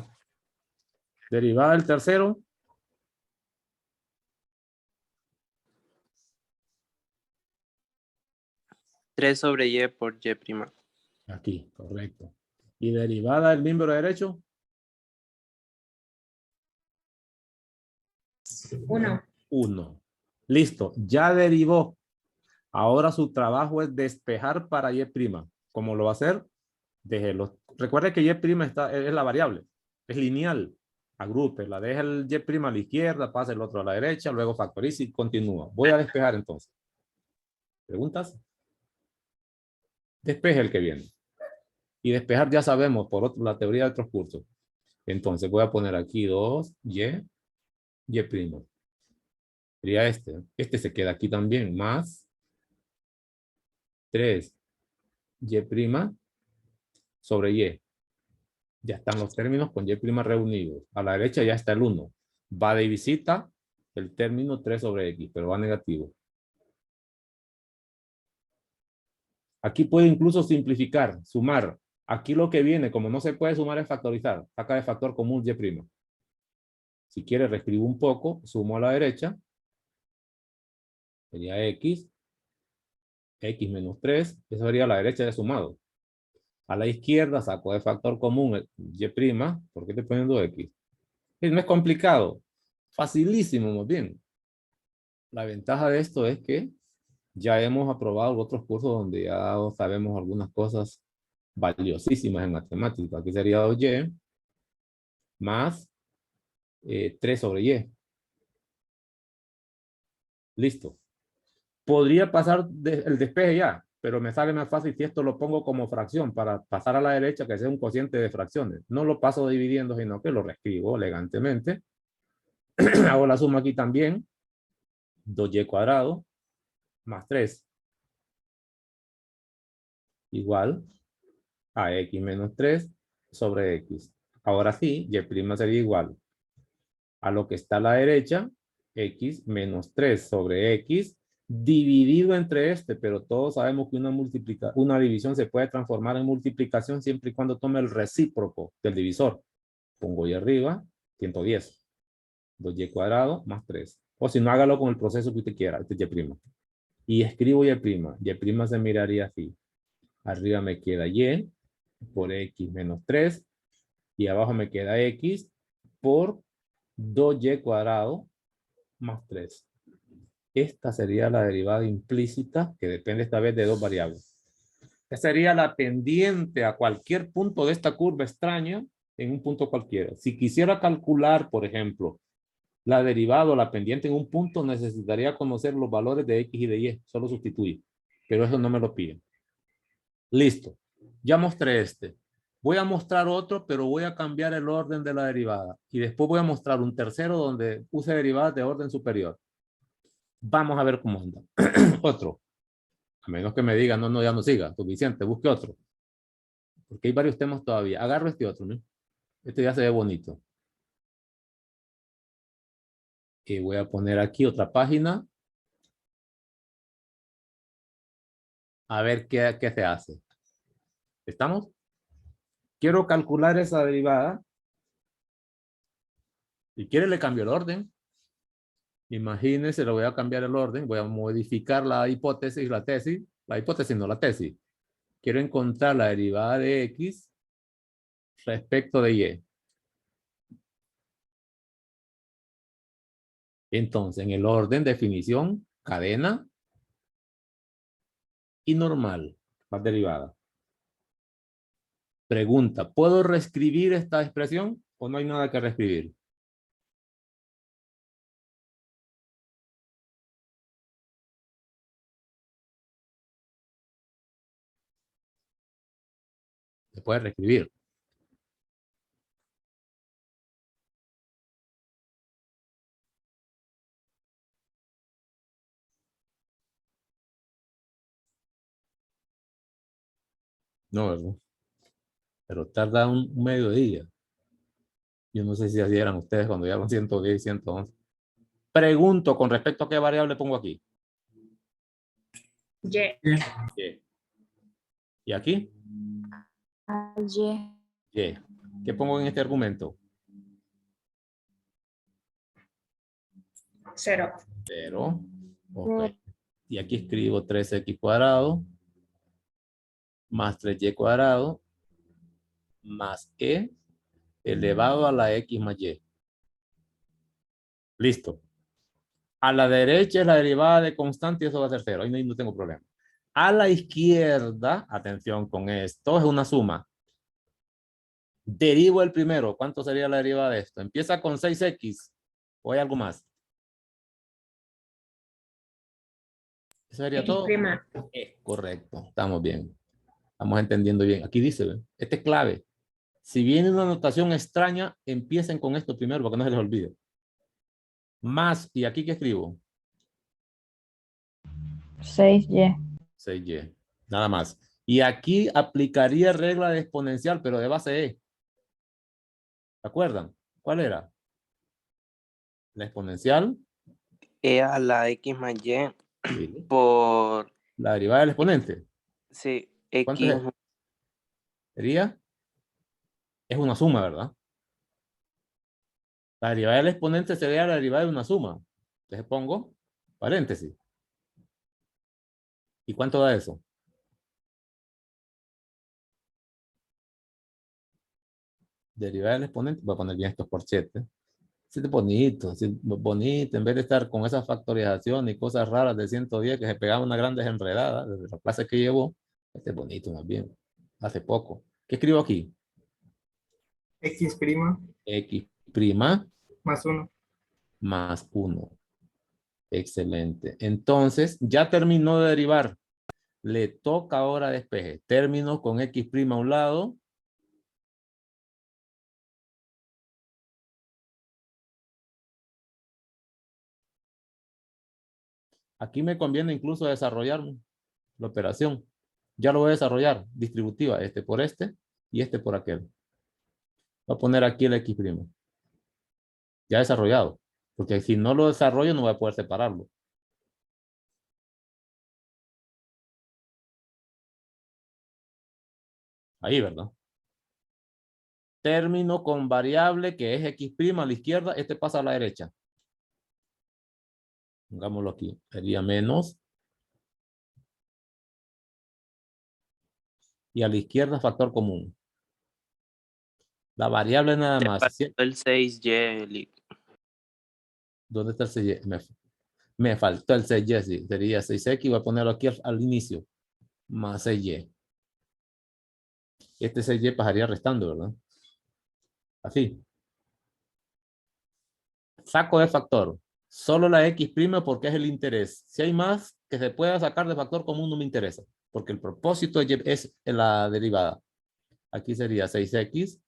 Derivada del tercero. Tres sobre y por y prima. Aquí, correcto. ¿Y derivada del miembro derecho? 1. 1. Listo, ya derivó. Ahora su trabajo es despejar para y'. ¿Cómo lo va a hacer? Déjelo. Recuerde que y' es la variable. Es lineal. Agrúpela. Deja el y' a la izquierda, pasa el otro a la derecha, luego factoriza y continúa. Voy a despejar entonces. ¿Preguntas? Despeje el que viene. Y despejar ya sabemos por la teoría de otros cursos. Entonces voy a poner aquí 2, y'. Sería este. Este se queda aquí también. Más 3, y' sobre y. Ya están los términos con y' reunidos. A la derecha ya está el 1. Va de visita el término 3 sobre x, pero va negativo. Aquí puede incluso simplificar, sumar. Aquí lo que viene, como no se puede sumar, es factorizar. Saca de factor común y'. Si quiere, reescribo un poco, sumo a la derecha. Sería x menos 3. Eso sería a la derecha de sumado. A la izquierda saco de factor común el y'. ¿Por qué estoy poniendo x? No es complicado. Facilísimo, más bien. La ventaja de esto es que ya hemos aprobado otros cursos donde ya sabemos algunas cosas valiosísimas en matemáticas. Aquí sería 2y más 3 sobre y. Listo. Podría pasar el despeje ya, pero me sale más fácil si esto lo pongo como fracción para pasar a la derecha que sea un cociente de fracciones. No lo paso dividiendo, sino que lo reescribo elegantemente. Hago la suma aquí también. 2y cuadrado más 3 igual a x menos 3 sobre x. Ahora sí, y' sería igual a lo que está a la derecha, x menos 3 sobre x, dividido entre este, pero todos sabemos que una división se puede transformar en multiplicación siempre y cuando tome el recíproco del divisor. Pongo y arriba, 110. 2y cuadrado más 3. O si no, hágalo con el proceso que usted quiera. Este es y prima. Y escribo y prima. Y prima se miraría así. Arriba me queda y por x menos 3. Y abajo me queda x por 2y cuadrado más 3. Esta sería la derivada implícita que depende esta vez de dos variables. Esta sería la pendiente a cualquier punto de esta curva extraña en un punto cualquiera. Si quisiera calcular, por ejemplo, la derivada o la pendiente en un punto, necesitaría conocer los valores de x y de y. Solo sustituye. Pero eso no me lo piden. Listo. Ya mostré este. Voy a mostrar otro, pero voy a cambiar el orden de la derivada. Y después voy a mostrar un tercero donde use derivadas de orden superior. Vamos a ver cómo anda. Otro. A menos que me digan, no, no, ya no siga. Suficiente, busque otro. Porque hay varios temas todavía. Agarro este otro, ¿no? Este ya se ve bonito. Y voy a poner aquí otra página. A ver qué se hace. ¿Estamos? Quiero calcular esa derivada. Si quiere le cambio el orden. Imagínense, le voy a cambiar el orden. Voy a modificar la hipótesis, la tesis. La hipótesis, no la tesis. Quiero encontrar la derivada de x respecto de y. Entonces, en el orden, definición, cadena y normal, más derivada. Pregunta, ¿puedo reescribir esta expresión o no hay nada que reescribir? Se puede reescribir. No, ¿verdad? Pero tarda un mediodía. Yo no sé si así eran ustedes cuando llevan 110 y 111. Pregunto con respecto a qué variable pongo aquí. Y. Y. ¿Y aquí? Y. Y. ¿Qué pongo en este argumento? 0. 0. Ok. Y aquí escribo 3x cuadrado más 3y cuadrado más e elevado a la x más y. Listo. A la derecha es la derivada de constante y eso va a ser 0. Ahí no tengo problema. A la izquierda, atención con esto, es una suma. Derivo el primero. ¿Cuánto sería la derivada de esto? Empieza con 6x. ¿O hay algo más? ¿Eso sería X todo? prima. Es correcto. Estamos bien. Estamos entendiendo bien. Aquí dice, ¿ve? Este es clave. Si viene una notación extraña, empiecen con esto primero para que no se les olvide. Más, ¿y aquí qué escribo? 6y. 6y. Nada más. Y aquí aplicaría regla de exponencial, pero de base E. ¿Se acuerdan? ¿Cuál era? La exponencial. E a la x más y Sí. por, La derivada del exponente. sí, ¿Cuánto x, sería? Es una suma, ¿verdad? La derivada del exponente sería la derivada de una suma. Entonces pongo paréntesis. ¿Y cuánto da eso? Derivada del exponente. Voy a poner bien estos corchetes. Sí, bonito, sí, bonito. En vez de estar con esa factorización y cosas raras de 110 que se pegaban unas grandes enredadas desde la clase que llevó. Este es bonito más bien. Hace poco. ¿Qué escribo aquí? X prima X prima más 1. más 1. Excelente. Entonces, ya terminó de derivar. Le toca ahora despeje. Términos con X prima a un lado. Aquí me conviene incluso desarrollar la operación. Ya lo voy a desarrollar. Distributiva. Este por este y este por aquel. Voy a poner aquí el X prima. Ya desarrollado. Porque si no lo desarrollo no voy a poder separarlo. Ahí, ¿verdad? término con variable que es x' a la izquierda, este pasa a la derecha. Pongámoslo aquí. Sería menos. Y a la izquierda factor común. La variable nada te más. faltó el 6y. ¿Dónde está el 6y? Me faltó el 6y, sí. Sería 6x. Voy a ponerlo aquí al inicio. Más 6y. Este 6y pasaría restando, ¿verdad? Así. Saco de factor. Solo la x' porque es el interés. Si hay más que se pueda sacar de factor común, no me interesa. Porque el propósito es la derivada. Aquí sería 6x.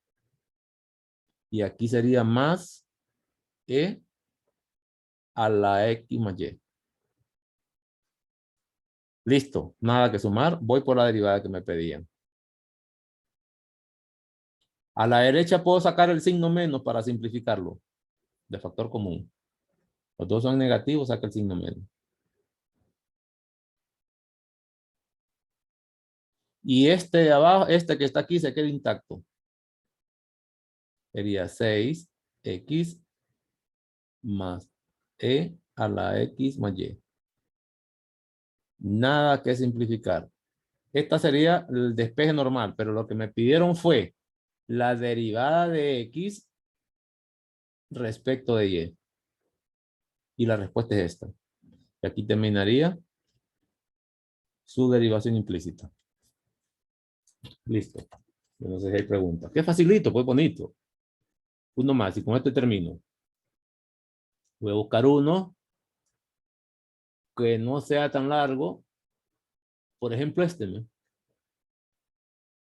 Y aquí sería más e a la x más y. Listo. Nada que sumar. Voy por la derivada que me pedían. A la derecha puedo sacar el signo menos para simplificarlo. De factor común. Los dos son negativos, saca el signo menos. Y este de abajo, este que está aquí, se queda intacto. Sería 6x más e a la x más y. Nada que simplificar. Esta sería el despeje normal, pero lo que me pidieron fue la derivada de x respecto de y. Y la respuesta es esta. Y aquí terminaría su derivación implícita. Listo. Yo no sé si hay preguntas. Qué facilito, pues bonito. Uno más y con esto termino. Voy a buscar uno que no sea tan largo. Por ejemplo, este, ¿no?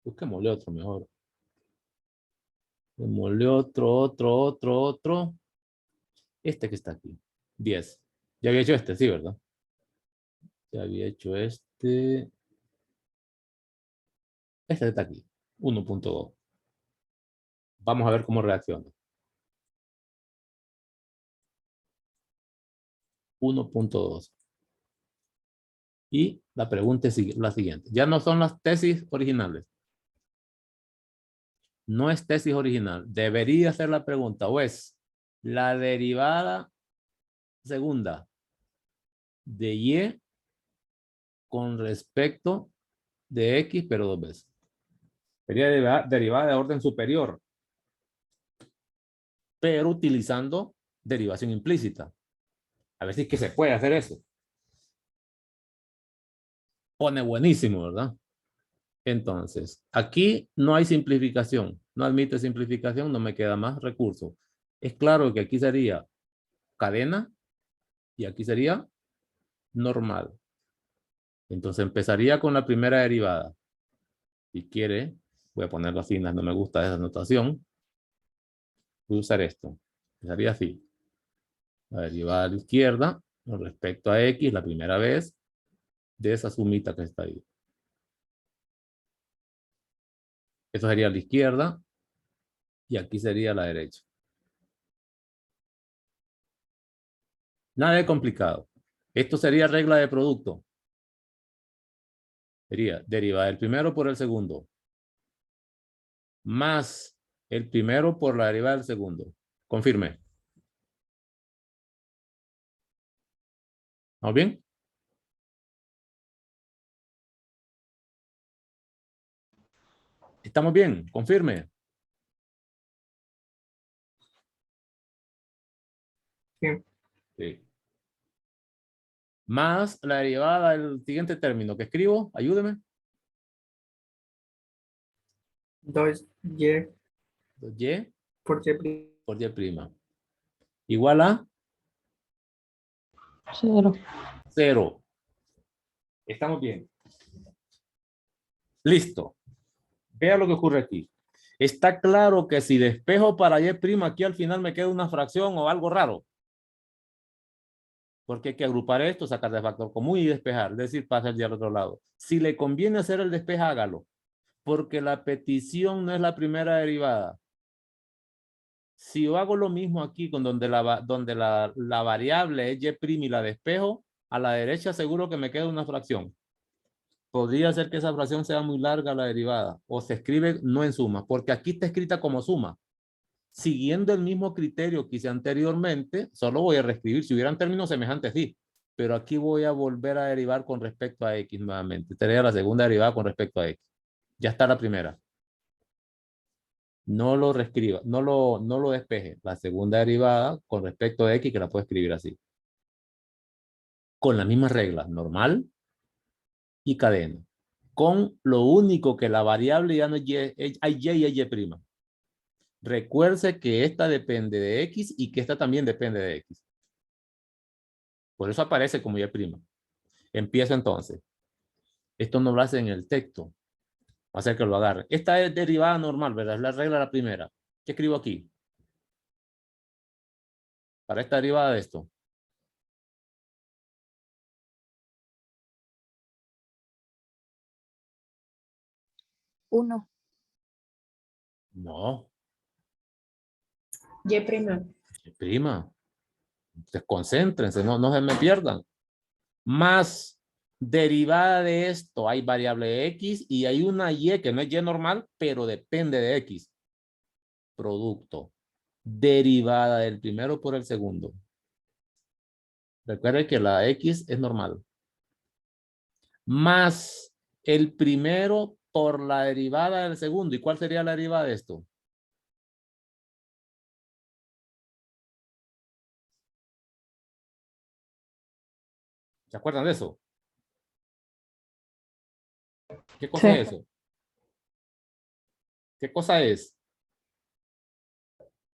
Busquémosle otro mejor. Busquémosle otro. Este que está aquí. 10. Ya había hecho este, sí, ¿verdad? Ya había hecho este. Este está aquí. 1.2. Vamos a ver cómo reacciona. 1.2. Y la pregunta es la siguiente. Ya no son las tesis originales. No es tesis original. Debería ser la pregunta. O es la derivada segunda de y con respecto de x, pero dos veces. Sería derivada de orden superior, pero utilizando derivación implícita. A ver si es que se puede hacer eso. Pone buenísimo, ¿verdad? Entonces, aquí no hay simplificación. No admite simplificación, no me queda más recurso. Es claro que aquí sería cadena y aquí sería normal. Entonces empezaría con la primera derivada. Si quiere, voy a ponerlo así, no me gusta esa notación. Voy a usar esto. Empezaría así. La derivada a la izquierda con respecto a x la primera vez de esa sumita que está ahí. Eso sería a la izquierda y aquí sería a la derecha. Nada de complicado. Esto sería regla de producto. Sería derivada del primero por el segundo. Más el primero por la derivada del segundo. Confirme. ¿Vamos bien? ¿Estamos bien? Confirme. Sí. Sí. Más la derivada del siguiente término que escribo. Ayúdeme. 2y 2y por y'. por y'. Igual a 0. 0. Estamos bien. Listo. Vea lo que ocurre aquí. Está claro que si despejo para y', aquí al final me queda una fracción o algo raro. Porque hay que agrupar esto, sacar de factor común y despejar. Es decir, pasar ya al otro lado. Si le conviene hacer el despeje, hágalo. Porque la petición no es la primera derivada. Si yo hago lo mismo aquí, con donde la variable es y' y la despejo, a la derecha seguro que me queda una fracción. podría ser que esa fracción sea muy larga la derivada, o se escribe no en suma, porque aquí está escrita como suma. Siguiendo el mismo criterio que hice anteriormente, solo voy a reescribir. Si hubieran términos semejantes, sí. Pero aquí voy a volver a derivar con respecto a X nuevamente. Sería la segunda derivada con respecto a X. Ya está la primera. No lo reescriba, no lo despeje. La segunda derivada con respecto a X, que la puedo escribir así. Con las mismas reglas, normal y cadena. Con lo único que la variable ya no es Y, hay Y y hay Y'. Recuerde que esta depende de X y que esta también depende de X. Por eso aparece como Y'. Empiezo entonces. Esto no lo hace en el texto. Va a hacer que lo agarre. Esta es derivada normal, ¿verdad? Es la regla la primera. ¿Qué escribo aquí? Para esta derivada de esto. Uno. No, Y prima. prima. Desconcéntrense, no se me pierdan. Más derivada de esto, hay variable X y hay una Y que no es Y normal, pero depende de X. Producto. Derivada del primero por el segundo. Recuerde que la X es normal. Más el primero por la derivada del segundo. ¿Y cuál sería la derivada de esto? ¿Se acuerdan de eso? ¿Qué cosa Sí. es eso? ¿Qué cosa es?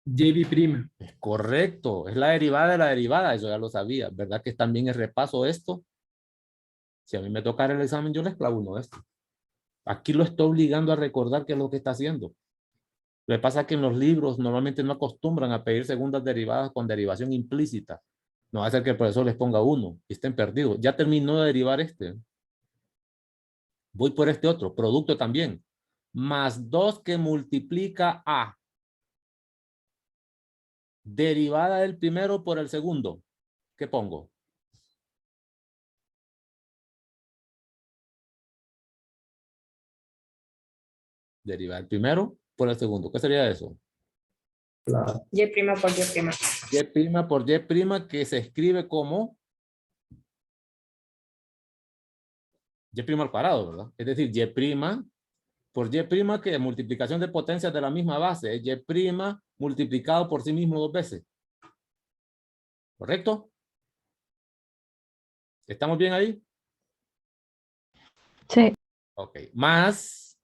JB'. Es correcto, es la derivada de la derivada, eso ya lo sabía. ¿Verdad que también es repaso esto? Si a mí me tocara el examen, yo les clavo uno de estos. Aquí lo estoy obligando a recordar qué es lo que está haciendo. Lo que pasa es que en los libros normalmente no acostumbran a pedir segundas derivadas con derivación implícita. No va a ser que el profesor les ponga uno y estén perdidos. Ya terminó de derivar este. Voy por este otro, producto también. Más 2 que multiplica a. Derivada del primero por el segundo. ¿Qué pongo? Derivada del primero por el segundo. ¿Qué sería eso? Y prima por Y prima. Y' por Y' que se escribe como Y' al cuadrado, ¿verdad? Es decir, Y' por Y' que es multiplicación de potencias de la misma base. Es Y' multiplicado por sí mismo 2 veces. ¿Correcto? ¿Estamos bien ahí? Sí. Ok. Más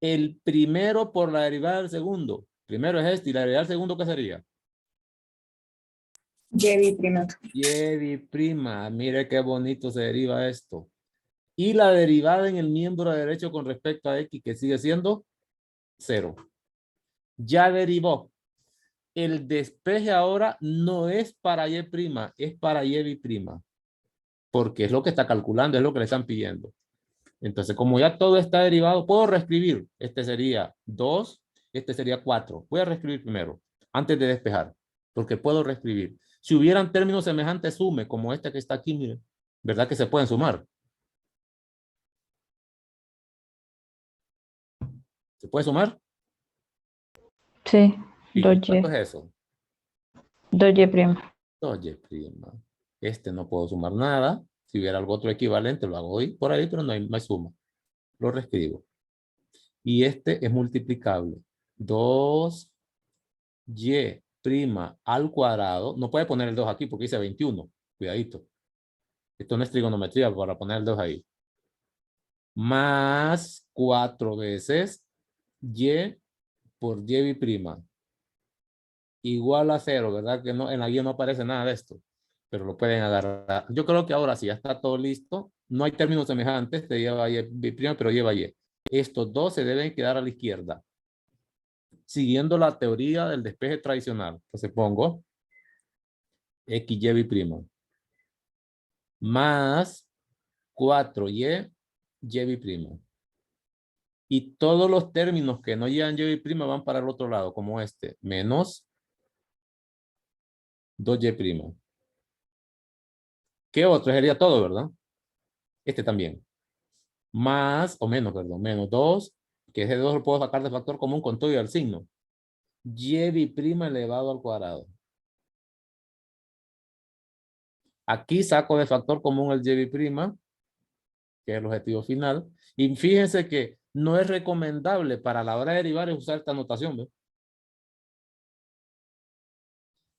el primero por la derivada del segundo. Primero es este y la derivada del segundo, ¿qué sería? Y prima. Y'. Mire qué bonito se deriva esto. Y la derivada en el miembro derecho con respecto a X, que sigue siendo 0. Ya derivó. El despeje ahora no es para Y', es para Y'. Porque es lo que está calculando, es lo que le están pidiendo. Entonces, como ya todo está derivado, puedo reescribir. Este sería 2, este sería 4. Voy a reescribir primero, antes de despejar, porque puedo reescribir. Si hubieran términos semejantes, sume, como este que está aquí, miren. ¿Verdad que se pueden sumar? ¿Se puede sumar? Sí. ¿Y 2Y. cuánto es eso? 2Y'. 2Y'. Este no puedo sumar nada. Si hubiera algo otro equivalente, lo hago hoy por ahí, pero no hay suma. Lo reescribo. Y este es multiplicable. 2y' al cuadrado. No puede poner el 2 aquí porque dice 21. Cuidadito. Esto no es trigonometría para poner el 2 ahí. Más 4 veces y por y'. Igual a 0, ¿verdad? Que no, en la guía no aparece nada de esto. Pero lo pueden agarrar. Yo creo que ahora sí ya está todo listo. No hay términos semejantes. Te lleva y', pero lleva y. Estos dos se deben quedar a la izquierda. Siguiendo la teoría del despeje tradicional. Entonces pongo XY' más 4y y'. Y todos los términos que no llevan y' van para el otro lado, como este, menos 2y'. ¿Qué otro? Sería todo, ¿verdad? Este también. más, o menos, perdón, menos 2, que ese 2 lo puedo sacar de factor común con todo y el signo. Y prima elevado al cuadrado. Aquí saco de factor común el y prima, que es el objetivo final. Y fíjense que no es recomendable para la hora de derivar usar esta notación, ¿ve?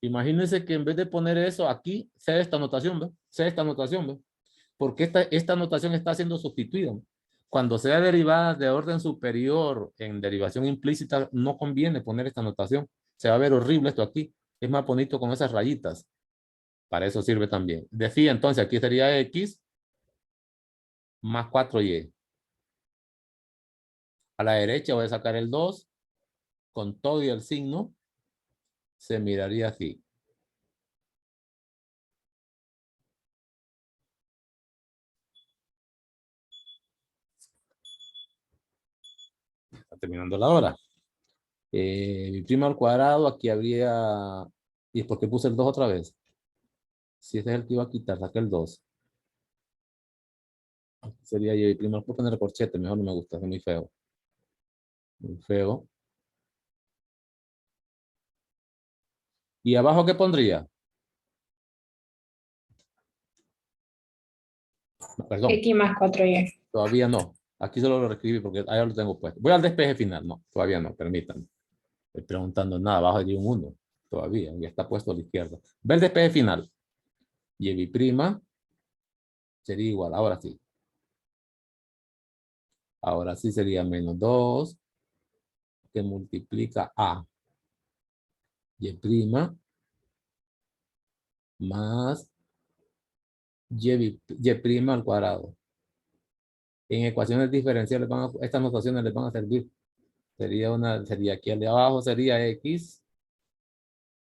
Imagínense que en vez de poner eso aquí, sea esta notación, ¿ve? Sea esta notación, ¿ve? Porque esta notación está siendo sustituida. Cuando sea derivadas de orden superior en derivación implícita, no conviene poner esta notación. Se va a ver horrible esto aquí. Es más bonito con esas rayitas. Para eso sirve también. Decía entonces, aquí sería X más 4Y. A la derecha voy a sacar el 2. Con todo y el signo, se miraría así. Está terminando la hora. Mi prima al cuadrado, aquí habría... ¿Y por qué puse el 2 otra vez? Si este es el que iba a quitar, saqué el 2. Aquí sería y prima, por poner el corchete, mejor no me gusta, es muy feo. Muy feo. ¿Y abajo qué pondría? Perdón. X más 4Y. Todavía no. Aquí solo lo reescribí porque ahí lo tengo puesto. Voy al despeje final. No, todavía no, permítanme. Estoy preguntando nada, abajo hay un 1. Todavía, ya está puesto a la izquierda. Ve el despeje final. Y prima sería igual, ahora sí. Ahora sí sería menos 2 que multiplica a y prima más y prima al cuadrado. En ecuaciones diferenciales estas notaciones les van a servir. Sería aquí al de abajo sería X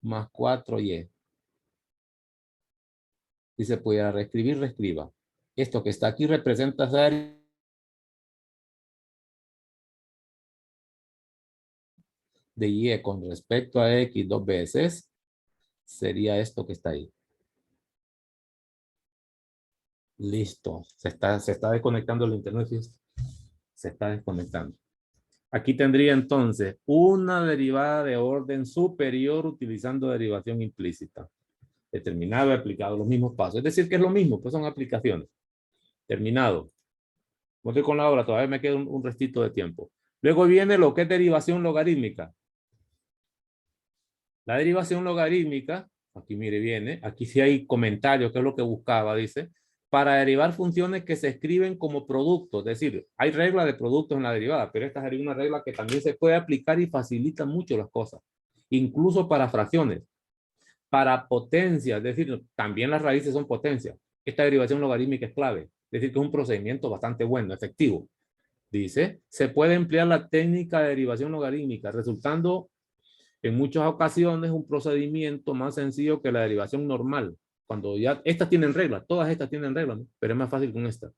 más 4Y. Si se pudiera reescribir, reescriba. Esto que está aquí representa ser de Y con respecto a X 2 veces. Sería esto que está ahí. Listo. Se está desconectando el internet. Se está desconectando. Aquí tendría entonces una derivada de orden superior utilizando derivación implícita. Determinado y aplicado los mismos pasos. Es decir, que es lo mismo, pues son aplicaciones. Terminado. Voy con la obra, todavía me queda un restito de tiempo. Luego viene lo que es derivación logarítmica. La derivación logarítmica, aquí mire viene, aquí sí hay comentarios, que es lo que buscaba, dice, para derivar funciones que se escriben como productos, es decir, hay reglas de productos en la derivada, pero esta sería una regla que también se puede aplicar y facilita mucho las cosas, incluso para fracciones, para potencias, es decir, también las raíces son potencias. Esta derivación logarítmica es clave, es decir, que es un procedimiento bastante bueno, efectivo. Dice, se puede emplear la técnica de derivación logarítmica, resultando en muchas ocasiones un procedimiento más sencillo que la derivación normal. Cuando ya, estas tienen reglas, todas estas tienen reglas, ¿no? Pero es más fácil con esta.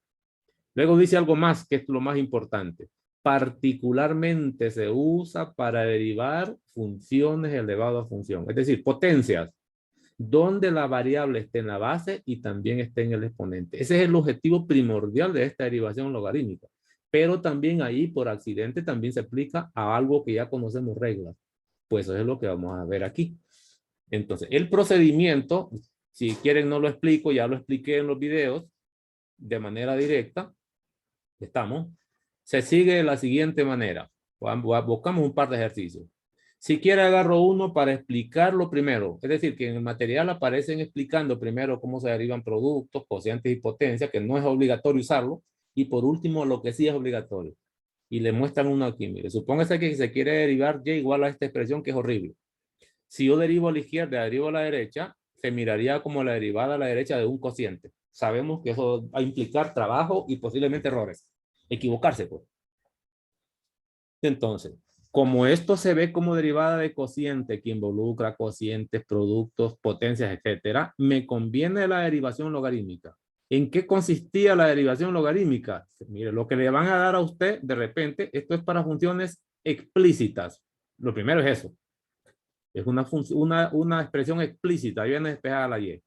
Luego dice algo más, que es lo más importante. Particularmente se usa para derivar funciones elevado a función. Es decir, potencias, donde la variable esté en la base y también esté en el exponente. Ese es el objetivo primordial de esta derivación logarítmica. Pero también ahí, por accidente, también se aplica a algo que ya conocemos reglas. Pues eso es lo que vamos a ver aquí. Entonces, el procedimiento, si quieren no lo explico, ya lo expliqué en los videos, de manera directa, se sigue de la siguiente manera. Buscamos un par de ejercicios. Si quiere agarro uno para explicarlo primero, es decir, que en el material aparecen explicando primero cómo se derivan productos, cocientes y potencias, que no es obligatorio usarlo, y por último lo que sí es obligatorio. Y le muestran uno aquí, mire, supóngase que se quiere derivar y igual a esta expresión que es horrible. Si yo derivo a la izquierda, derivo a la derecha, se miraría como la derivada a la derecha de un cociente. Sabemos que eso va a implicar trabajo y posiblemente errores. Equivocarse, pues. Entonces, como esto se ve como derivada de cociente que involucra cocientes, productos, potencias, etcétera, me conviene la derivación logarítmica. ¿En qué consistía la derivación logarítmica? Mire, lo que le van a dar a usted de repente, esto es para funciones explícitas. Lo primero es eso. Es una expresión explícita, ahí viene despejada la Y.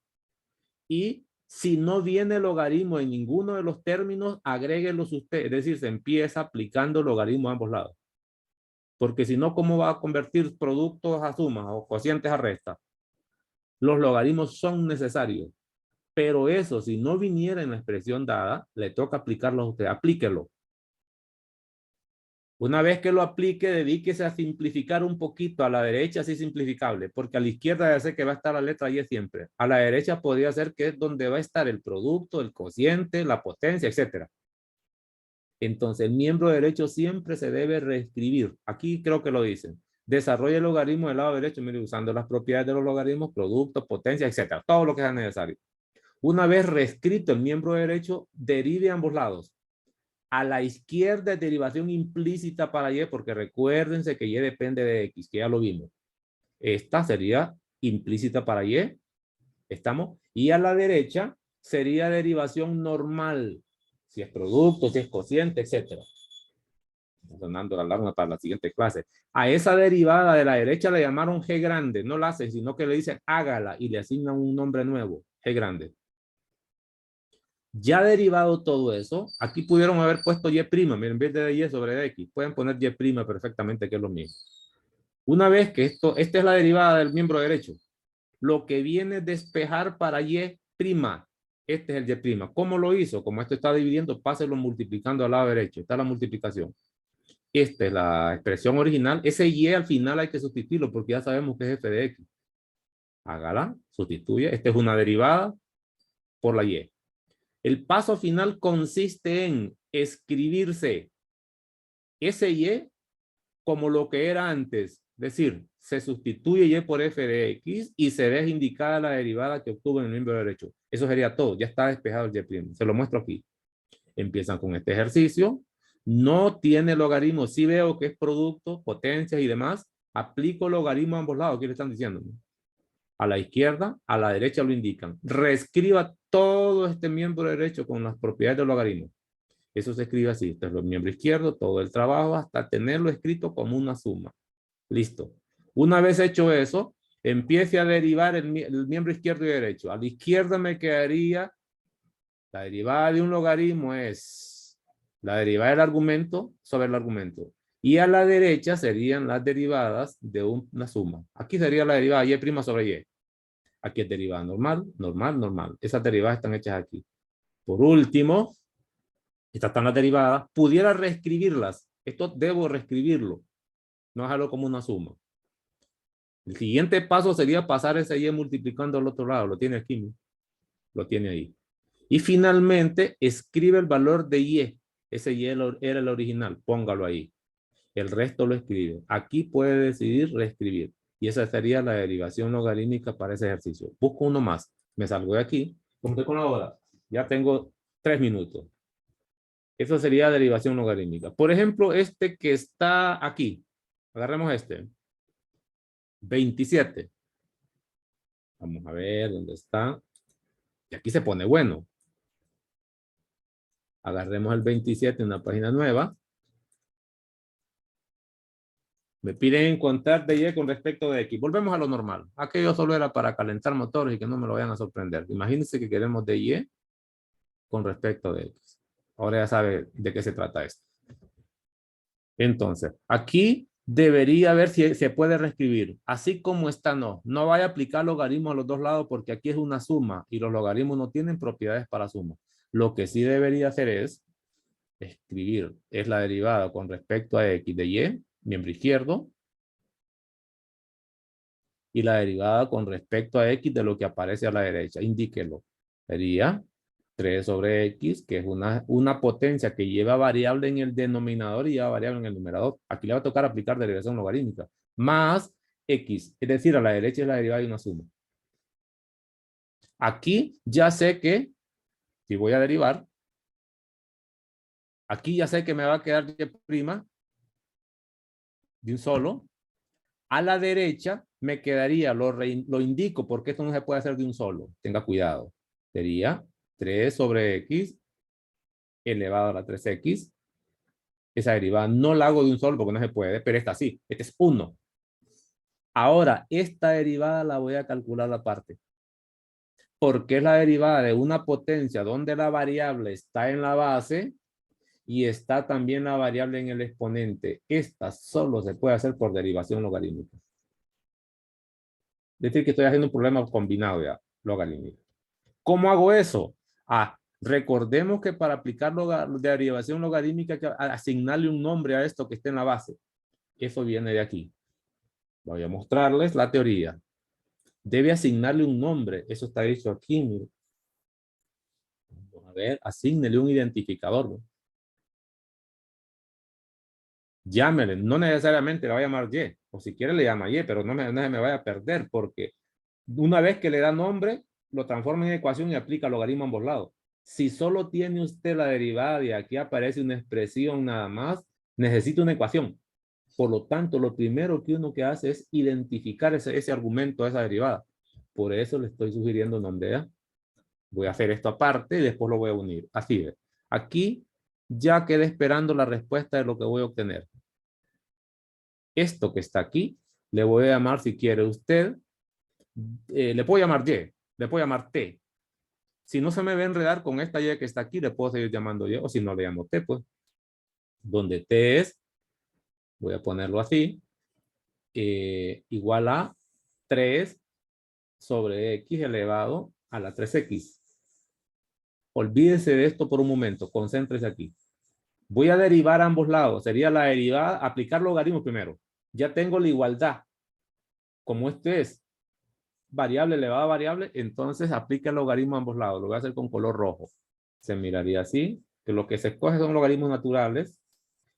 Y Si no viene logaritmo en ninguno de los términos, agréguelos usted. Es decir, se empieza aplicando logaritmo a ambos lados. Porque si no, ¿cómo va a convertir productos a sumas o cocientes a restas? Los logaritmos son necesarios. Pero eso, si no viniera en la expresión dada, le toca aplicarlo a usted. Aplíquelo. Una vez que lo aplique, dedíquese a simplificar un poquito. A la derecha sí simplificable, porque a la izquierda ya sé que va a estar la letra Y siempre. A la derecha podría ser que es donde va a estar el producto, el cociente, la potencia, etc. Entonces, el miembro derecho siempre se debe reescribir. Aquí creo que lo dicen. Desarrolle el logaritmo del lado derecho, mire, usando las propiedades de los logaritmos, producto, potencia, etc. Todo lo que sea necesario. Una vez reescrito el miembro derecho, derive a ambos lados. A la izquierda es derivación implícita para Y, porque recuérdense que Y depende de X, que ya lo vimos. Esta sería implícita para Y. ¿Estamos? Y a la derecha sería derivación normal. Si es producto, si es cociente, etc. Sonando la alarma para la siguiente clase. A esa derivada de la derecha le llamaron G grande. No la hacen, sino que le dicen hágala y le asignan un nombre nuevo. G grande. Ya derivado todo eso, aquí pudieron haber puesto Y', miren, en vez de Y sobre X, pueden poner Y' perfectamente, que es lo mismo. Una vez que esta es la derivada del miembro derecho, lo que viene es despejar para Y', este es el Y'. ¿Cómo lo hizo? Como esto está dividiendo, páselo multiplicando al lado derecho, está la multiplicación. Esta es la expresión original, ese Y al final hay que sustituirlo porque ya sabemos que es f de X. Hágala, sustituye, esta es una derivada por la Y. El paso final consiste en escribirse ese Y como lo que era antes. Es decir, se sustituye Y por f de X y se deja indicada la derivada que obtuvo en el miembro derecho. Eso sería todo. Ya está despejado el Y'. Se lo muestro aquí. Empiezan con este ejercicio. No tiene logaritmo. Si veo que es producto, potencias y demás, aplico logaritmo a ambos lados. ¿Qué le están diciendo? A la izquierda, a la derecha lo indican. Reescriba todo este miembro derecho con las propiedades del logaritmo. Eso se escribe así. Este es el miembro izquierdo, todo el trabajo hasta tenerlo escrito como una suma. Listo. Una vez hecho eso, empiece a derivar el miembro izquierdo y derecho. A la izquierda me quedaría la derivada de un logaritmo es la derivada del argumento sobre el argumento. Y a la derecha serían las derivadas de una suma. Aquí sería la derivada Y' sobre Y. Aquí es derivada normal, normal, normal. Esas derivadas están hechas aquí. Por último, estas están las derivadas. Pudiera reescribirlas. Esto debo reescribirlo. No dejarlo como una suma. El siguiente paso sería pasar ese Y multiplicando al otro lado. Lo tiene aquí, ¿no? Lo tiene ahí. Y finalmente, escribe el valor de Y. Ese Y era el original. Póngalo ahí. El resto lo escribe. Aquí puede decidir reescribir. Y esa sería la derivación logarítmica para ese ejercicio. Busco uno más. Me salgo de aquí. Como estoy con la hora, ya tengo 3 minutos. Eso sería derivación logarítmica. Por ejemplo, este que está aquí. Agarremos este. 27. Vamos a ver dónde está. Y aquí se pone bueno. Agarremos el 27 en una página nueva. Me piden contar de Y con respecto de X. Volvemos a lo normal. Aquello solo era para calentar motores y que no me lo vayan a sorprender. Imagínense que queremos de Y con respecto de X. Ahora ya sabe de qué se trata esto. Entonces, aquí debería ver si se puede reescribir. Así como está, no. No vaya a aplicar logaritmos a los dos lados porque aquí es una suma y los logaritmos no tienen propiedades para suma. Lo que sí debería hacer es escribir. Es la derivada con respecto a X de Y, miembro izquierdo, y la derivada con respecto a X de lo que aparece a la derecha. Indíquelo. Sería 3 sobre X, que es una potencia que lleva variable en el denominador y lleva variable en el numerador. Aquí le va a tocar aplicar derivación logarítmica. Más X, es decir, a la derecha es la derivada de una suma. Aquí ya sé que, si voy a derivar, aquí ya sé que me va a quedar Y' de un solo. A la derecha me quedaría, lo indico porque esto no se puede hacer de un solo. Tenga cuidado. Sería 3 sobre X elevado a la 3X. Esa derivada no la hago de un solo porque no se puede, pero esta sí. Este es 1. Ahora, esta derivada la voy a calcular aparte. porque es la derivada de una potencia donde la variable está en la base y está también la variable en el exponente. Esta solo se puede hacer por derivación logarítmica. Es decir, que estoy haciendo un problema combinado ya, logarítmico. ¿Cómo hago eso? Recordemos que para aplicar derivación logarítmica hay que asignarle un nombre a esto que esté en la base. Eso viene de aquí. Voy a mostrarles la teoría. Debe asignarle un nombre. Eso está dicho aquí. Mire. Vamos a ver, asígnele un identificador. ¿No? Llámele. No necesariamente le va a llamar Y. O si quiere le llama Y, pero no se me vaya a perder porque una vez que le da nombre, lo transforma en ecuación y aplica logaritmo a ambos lados. Si solo tiene usted la derivada y aquí aparece una expresión nada más, necesita una ecuación. Por lo tanto, lo primero que uno que hace es identificar ese argumento, esa derivada. Por eso le estoy sugiriendo nombre A. Voy a hacer esto aparte y después lo voy a unir. Así es. Aquí ya quedé esperando la respuesta de lo que voy a obtener. Esto que está aquí, le voy a llamar, si quiere usted, le puedo llamar Y, le puedo llamar T. Si no se me va a enredar con esta Y que está aquí, le puedo seguir llamando Y, o si no le llamo T, pues. Donde T es, voy a ponerlo así, igual a 3 sobre X elevado a la 3X. Olvídese de esto por un momento, concéntrese aquí. Voy a derivar a ambos lados, sería la derivada, aplicar logaritmo primero. Ya tengo la igualdad. Como este es variable elevada a variable, entonces aplica el logaritmo a ambos lados. Lo voy a hacer con color rojo. Se miraría así, que lo que se escoge son logaritmos naturales.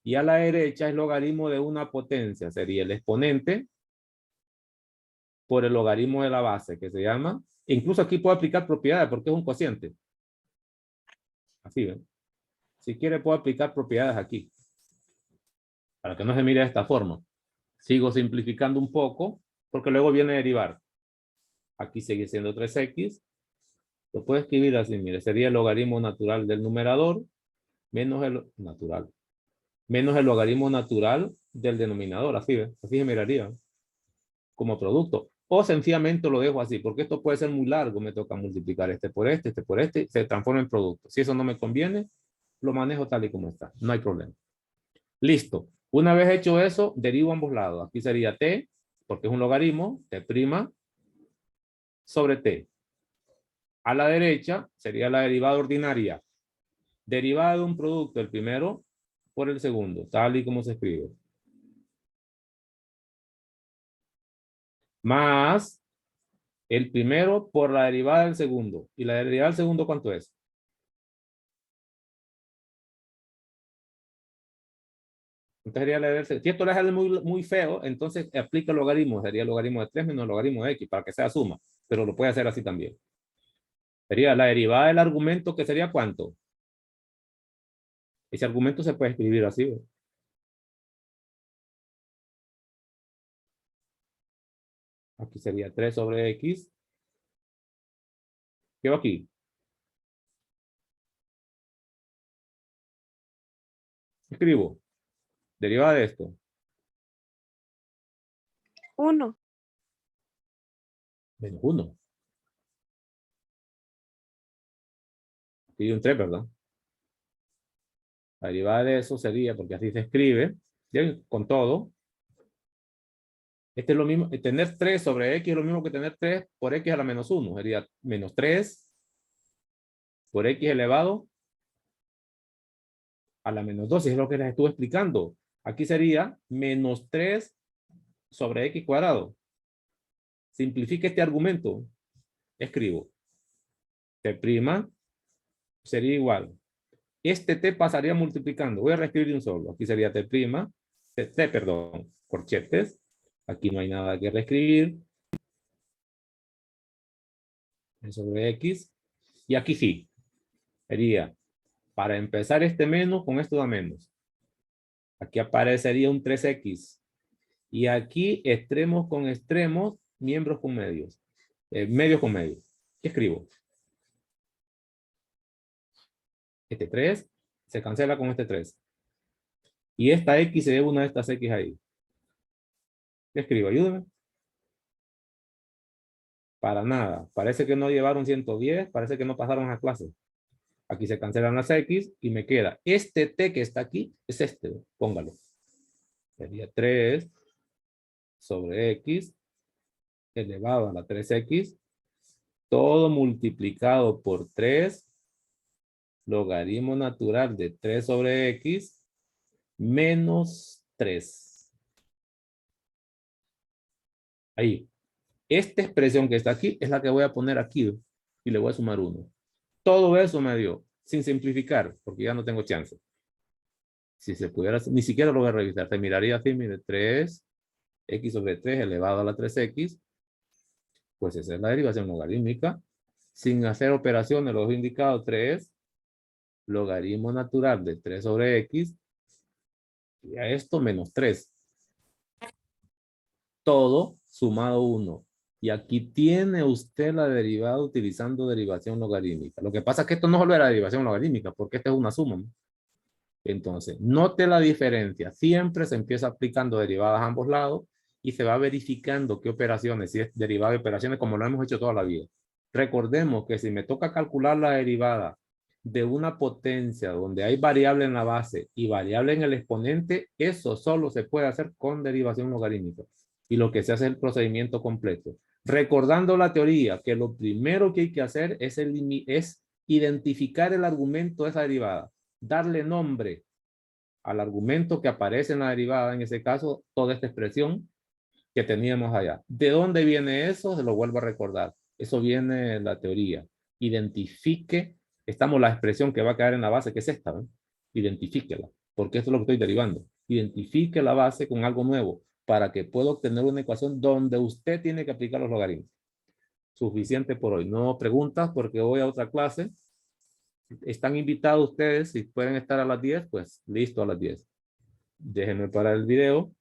Y a la derecha es logaritmo de una potencia. Sería el exponente por el logaritmo de la base, que se llama. Incluso aquí puedo aplicar propiedades porque es un cociente. Así ven. Si quiere puedo aplicar propiedades aquí. Para que no se mire de esta forma. Sigo simplificando un poco porque luego viene a derivar. Aquí sigue siendo 3x. Lo puedo escribir así, mire, sería el logaritmo natural del numerador menos el logaritmo natural del denominador, así ¿ve? Así se miraría como producto. O sencillamente lo dejo así, porque esto puede ser muy largo, me toca multiplicar este por este, se transforma en producto. Si eso no me conviene, lo manejo tal y como está, no hay problema. Listo. Una vez hecho eso, derivo ambos lados. Aquí sería t, porque es un logaritmo, t' sobre t. A la derecha sería la derivada ordinaria. Derivada de un producto, el primero por el segundo, tal y como se escribe. Más el primero por la derivada del segundo. ¿Y la derivada del segundo cuánto es? Entonces sería la derivada del segundo. Si esto le sale muy feo, entonces aplica el logaritmo. Sería el logaritmo de 3 menos el logaritmo de x para que sea suma. Pero lo puede hacer así también. Sería la derivada del argumento, que sería ¿cuánto? Ese argumento se puede escribir así, ¿ve? Aquí sería 3 sobre x. ¿Qué va aquí? Escribo. Derivada de esto. 1. Menos 1. Aquí hay un 3, ¿verdad? La derivada de eso sería, porque así se escribe, ¿bien? Con todo. Este es lo mismo, tener 3 sobre x es lo mismo que tener 3 por x a la menos 1. Sería menos 3 por x elevado a la menos 2. Es lo que les estuve explicando. Aquí sería menos 3 sobre x cuadrado. Simplifique este argumento. Escribo. T' sería igual. Este t pasaría multiplicando. Voy a reescribir un solo. Aquí sería t', perdón, corchetes. Aquí no hay nada que reescribir. Sobre x. Y aquí sí. Sería, para empezar este menos, con esto da menos. Aquí aparecería un 3x. Y aquí extremos con extremos, miembros con medios. Medios con medios. ¿Qué escribo? Este 3 se cancela con este 3. Y esta x se lleva una de estas x ahí. ¿Qué escribo? Ayúdame. Para nada. Parece que no llevaron 110, parece que no pasaron a clase. Aquí se cancelan las X y me queda este T que está aquí, es este, póngalo. Sería 3 sobre X elevado a la 3X, todo multiplicado por 3, logaritmo natural de 3 sobre X, menos 3. Ahí. Esta expresión que está aquí es la que voy a poner aquí y le voy a sumar 1. Todo eso me dio, sin simplificar, porque ya no tengo chance. Si se pudiera, ni siquiera lo voy a revisar. Te miraría así, mire, 3, X sobre 3 elevado a la 3X. Pues esa es la derivación logarítmica. Sin hacer operaciones, los he indicado 3, logaritmo natural de 3 sobre X. Y a esto menos 3. Todo sumado 1. Y aquí tiene usted la derivada utilizando derivación logarítmica. Lo que pasa es que esto no solo era derivación logarítmica, porque esta es una suma, ¿no? Entonces, note la diferencia. Siempre se empieza aplicando derivadas a ambos lados y se va verificando qué operaciones, si es derivada de operaciones, como lo hemos hecho toda la vida. Recordemos que si me toca calcular la derivada de una potencia donde hay variable en la base y variable en el exponente, eso solo se puede hacer con derivación logarítmica. Y lo que se hace es el procedimiento completo. Recordando la teoría, que lo primero que hay que hacer es identificar el argumento de esa derivada. Darle nombre al argumento que aparece en la derivada, en ese caso, toda esta expresión que teníamos allá. ¿De dónde viene eso? Se lo vuelvo a recordar. Eso viene de la teoría. Identifique, la expresión que va a quedar en la base, que es esta, ¿no? Identifíquela, porque esto es lo que estoy derivando. Identifique la base con algo nuevo, para que pueda obtener una ecuación donde usted tiene que aplicar los logaritmos. Suficiente por hoy. No preguntas, porque voy a otra clase. Están invitados ustedes, si pueden estar a las 10, pues listo a las 10. Déjenme parar el video.